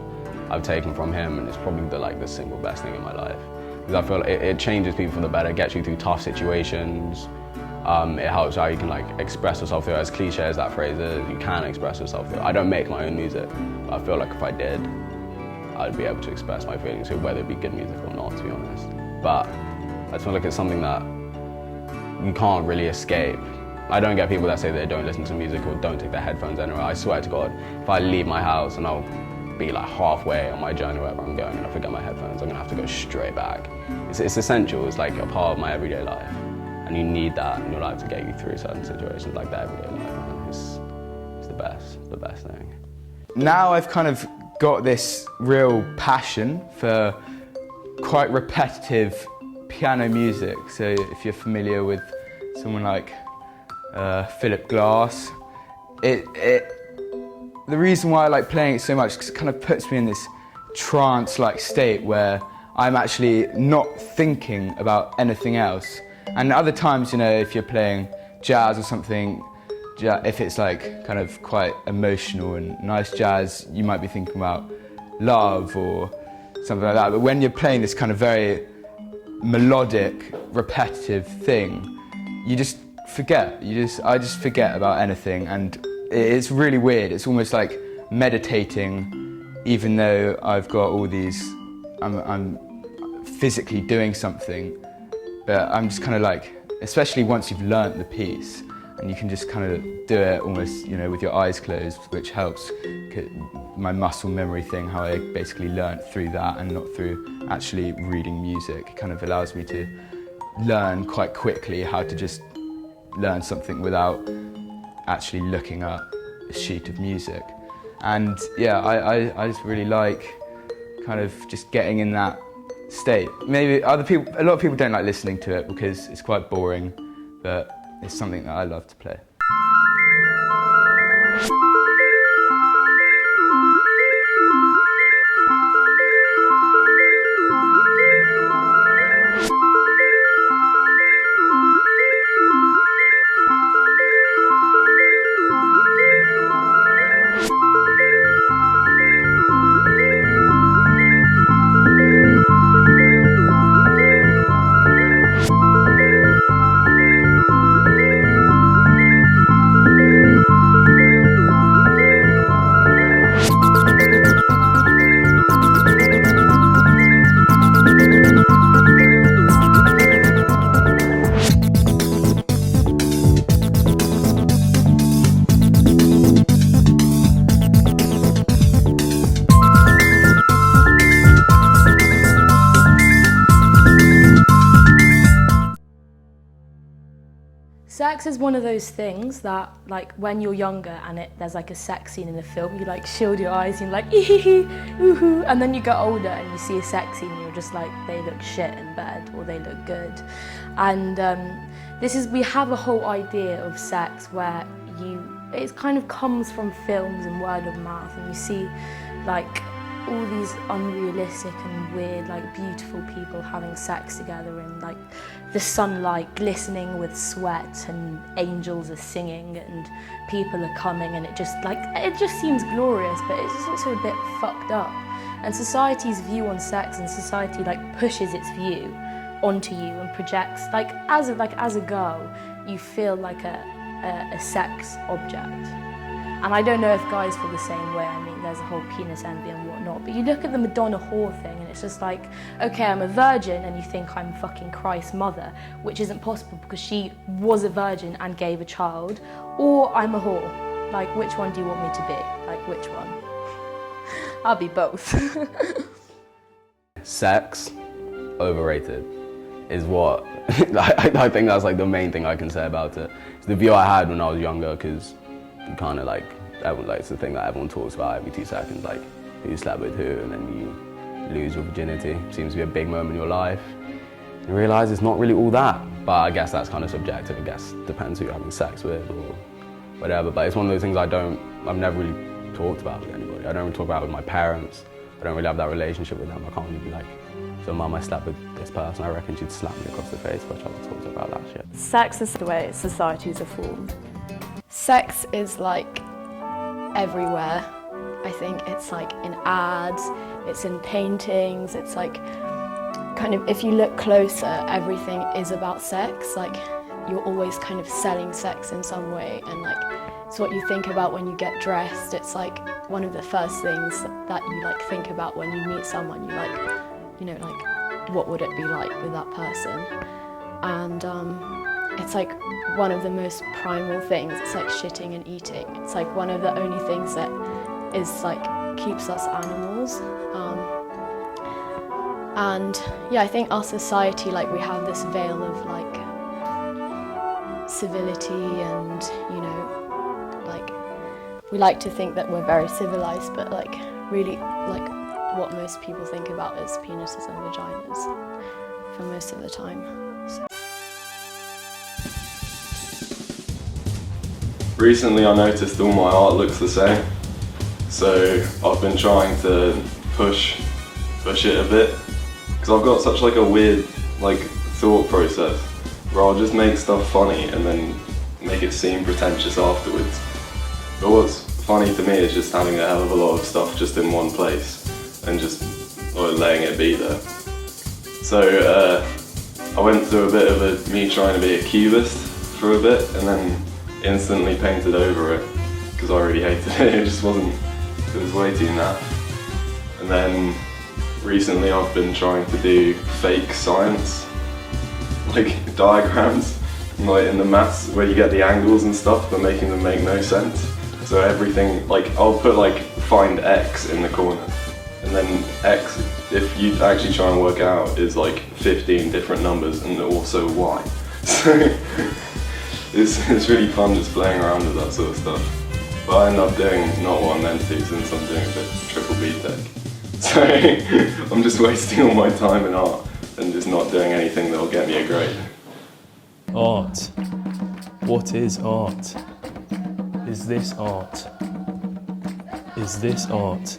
I've taken from him, and it's probably the single best thing in my life. Because I feel like it changes people for the better, gets you through tough situations. It helps how you can like express yourself through it. As cliche as that phrase is, you can express yourself through it. I don't make my own music, but I feel like if I did, I'd be able to express my feelings through whether it be good music or not, to be honest. But I just feel like it's something that you can't really escape. I don't get people that say they don't listen to music or don't take their headphones anywhere. I swear to God, if I leave my house and I'll be like halfway on my journey wherever I'm going and I forget my headphones, I'm gonna have to go straight back. It's essential, it's like a part of my everyday life. And you need that in your life to get you through certain situations like that everyday life, man. It's the best thing. Now I've kind of got this real passion for quite repetitive piano music. So if you're familiar with someone like Philip Glass, the reason why I like playing it so much is because it kind of puts me in this trance-like state where I'm actually not thinking about anything else. And other times, you know, if you're playing jazz or something, if it's like kind of quite emotional and nice jazz, you might be thinking about love or something like that. But when you're playing this kind of very melodic, repetitive thing, you just forget. I just forget about anything, and it's really weird. It's almost like meditating, even though I've got all these, I'm physically doing something. But I'm just kind of like, especially once you've learnt the piece, and you can just kind of do it almost, you know, with your eyes closed, which helps my muscle memory thing, how I basically learnt through that and not through actually reading music. It kind of allows me to learn quite quickly how to just learn something without actually looking at a sheet of music. And yeah, I just really like kind of just getting in that state. Maybe a lot of people don't like listening to it because it's quite boring, but it's something that I love to play. Sex is one of those things that, like, when you're younger and there's like a sex scene in a film, you like shield your eyes and you're like, ee-hee-hee, ooh-hoo, and then you get older and you see a sex scene and you're just like, they look shit in bed or they look good. And we have a whole idea of sex where it kind of comes from films and word of mouth, and you see like all these unrealistic and weird, like beautiful people having sex together in like the sunlight glistening with sweat, and angels are singing and people are coming, and it just seems glorious, but it's also a bit fucked up. And society's view on sex, and society like pushes its view onto you and projects like as a girl you feel like a sex object. And I don't know if guys feel the same way. I mean, there's a whole penis envy and whatnot, but you look at the Madonna whore thing and it's just like, okay, I'm a virgin and you think I'm fucking Christ's mother, which isn't possible because she was a virgin and gave a child, or I'm a whore. Like, which one do you want me to be? Like, which one? I'll be both. Sex, overrated, is what I think that's like the main thing I can say about it. It's the view I had when I was younger, because you kind of like, it's the thing that everyone talks about every 2 seconds, like who slept with who, and then you lose your virginity. Seems to be a big moment in your life. You realise it's not really all that. But I guess that's kind of subjective. I guess depends who you're having sex with or whatever. But it's one of those things I've never really talked about with anybody. I don't really talk about it with my parents. I don't really have that relationship with them. I can't really be like, so Mum, I slept with this person. I reckon she'd slap me across the face if I tried to talk to her about that shit. Sex is the way societies are formed. Sex is like everywhere. I think it's like in ads, it's in paintings, it's like kind of, if you look closer, everything is about sex. Like, you're always kind of selling sex in some way, and like, it's what you think about when you get dressed. It's like one of the first things that you like think about when you meet someone. You like, you know, like, what would it be like with that person? And it's like one of the most primal things. It's like shitting and eating. It's like one of the only things that is like keeps us animals. And yeah, I think our society, like, we have this veil of like civility, and you know, like, we like to think that we're very civilized, but like really, like, what most people think about is penises and vaginas for most of the time. So. Recently I noticed all my art looks the same, so I've been trying to push it a bit, because I've got such like a weird like thought process where I'll just make stuff funny and then make it seem pretentious afterwards. But what's funny to me is just having a hell of a lot of stuff just in one place and just letting it be there. So I went through a bit of me trying to be a cubist for a bit, and then instantly painted over it because I really hated it. It just wasn't, it was way too naff. And then recently I've been trying to do fake science, like diagrams, like in the maths where you get the angles and stuff but making them make no sense. So everything, like, I'll put like find X in the corner, and then X, if you actually try and work it out, is like 15 different numbers and also Y. So it's really fun just playing around with that sort of stuff. But I end up doing not what I meant to, since I'm doing a bit triple BTEC. So I'm just wasting all my time in art and just not doing anything that'll get me a grade. Art. What is art? Is this art? Is this art?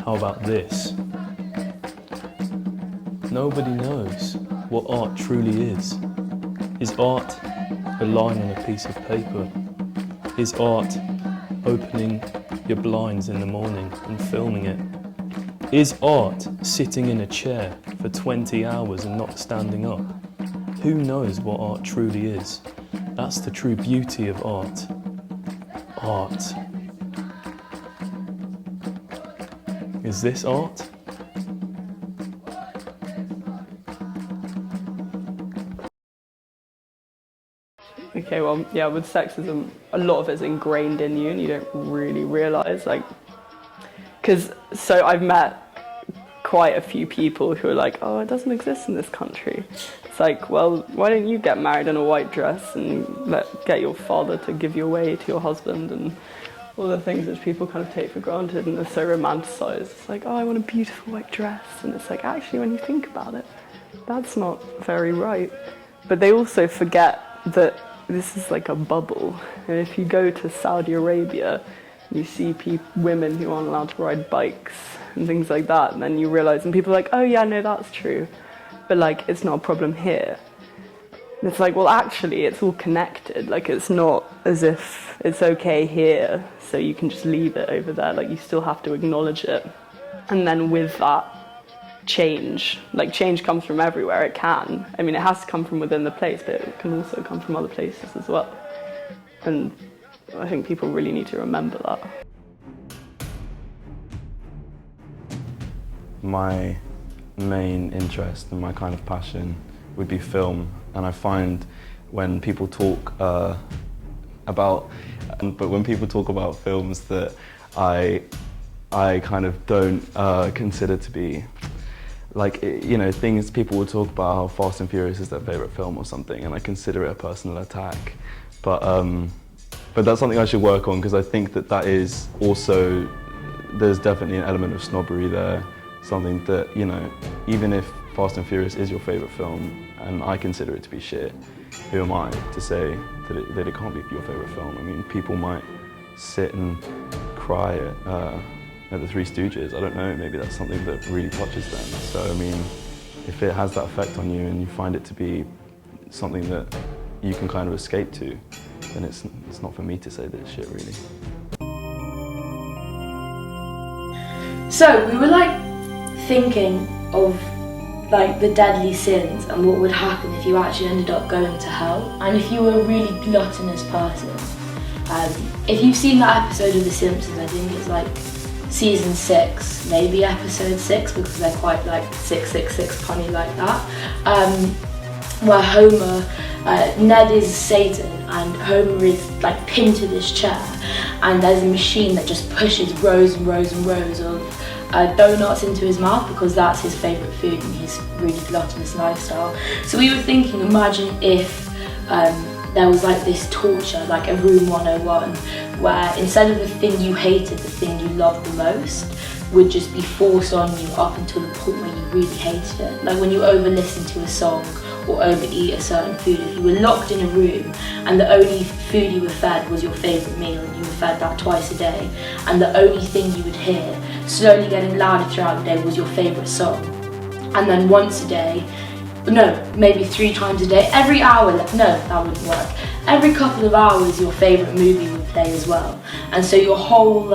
How about this? Nobody knows what art truly is. Is art a line on a piece of paper? Is art opening your blinds in the morning and filming it? Is art sitting in a chair for 20 hours and not standing up? Who knows what art truly is? That's the true beauty of art. Art. Is this art? Okay, well, yeah, with sexism, a lot of it's ingrained in you and you don't really realise, like, so I've met quite a few people who are like, oh, it doesn't exist in this country. It's like, well, why don't you get married in a white dress and get your father to give you away to your husband, and all the things which people kind of take for granted and are so romanticised. It's like, oh, I want a beautiful white dress. And it's like, actually, when you think about it, that's not very right. But they also forget that this is like a bubble. And if you go to Saudi Arabia, you see women who aren't allowed to ride bikes and things like that, and then you realise, and people are like, oh yeah, no, that's true. But like, it's not a problem here. And it's like, well, actually, it's all connected. Like, it's not as if it's okay here, so you can just leave it over there. Like, you still have to acknowledge it. And then with that, change comes from everywhere. It can. I mean, it has to come from within the place, but it can also come from other places as well. And I think people really need to remember that. My main interest and my kind of passion would be film, and I find when people talk about films that I kind of don't consider to be, like, you know, things people will talk about how Fast and Furious is their favourite film or something, and I consider it a personal attack. But that's something I should work on, because I think that is also there's definitely an element of snobbery there, something that, you know, even if Fast and Furious is your favourite film, and I consider it to be shit, who am I to say that it can't be your favourite film? I mean, people might sit and cry at the Three Stooges. I don't know, maybe that's something that really touches them. So, I mean, if it has that effect on you and you find it to be something that you can kind of escape to, then it's not for me to say that it's shit, really. So we were like thinking of like the deadly sins and what would happen if you actually ended up going to hell, and if you were a really gluttonous person. If you've seen that episode of The Simpsons, I think it's like season 6, maybe episode 6, because they're quite like 666 punny like that, where Homer, Ned is Satan and Homer is like pinned to this chair, and there's a machine that just pushes rows and rows and rows of donuts into his mouth because that's his favourite food and his really gluttonous lifestyle. So we were thinking, imagine if there was like this torture, like a Room 101, where instead of the thing you hated, the thing you loved the most would just be forced on you up until the point where you really hated it. Like when you over-listen to a song or overeat a certain food, if you were locked in a room and the only food you were fed was your favourite meal and you were fed that twice a day, and the only thing you would hear slowly getting louder throughout the day was your favourite song, and then once a day, no, maybe 3 times a day, every hour, no, that wouldn't work, every couple of hours your favourite movie would play as well, and so your whole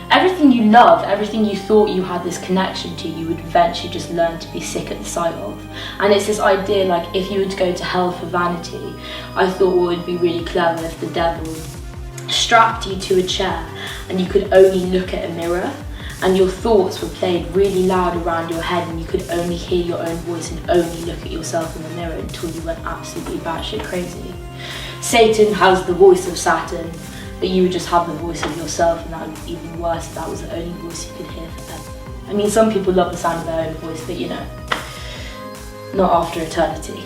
everything you loved, everything you thought you had this connection to, you would eventually just learn to be sick at the sight of. And it's this idea, like, if you were to go to hell for vanity, I thought what would be really clever if the devil strapped you to a chair and you could only look at a mirror, and your thoughts were played really loud around your head and you could only hear your own voice and only look at yourself in the mirror until you went absolutely batshit crazy. Satan has the voice of Saturn, but you would just have the voice of yourself, and that would be even worse if that was the only voice you could hear forever. I mean, some people love the sound of their own voice, but you know, not after eternity.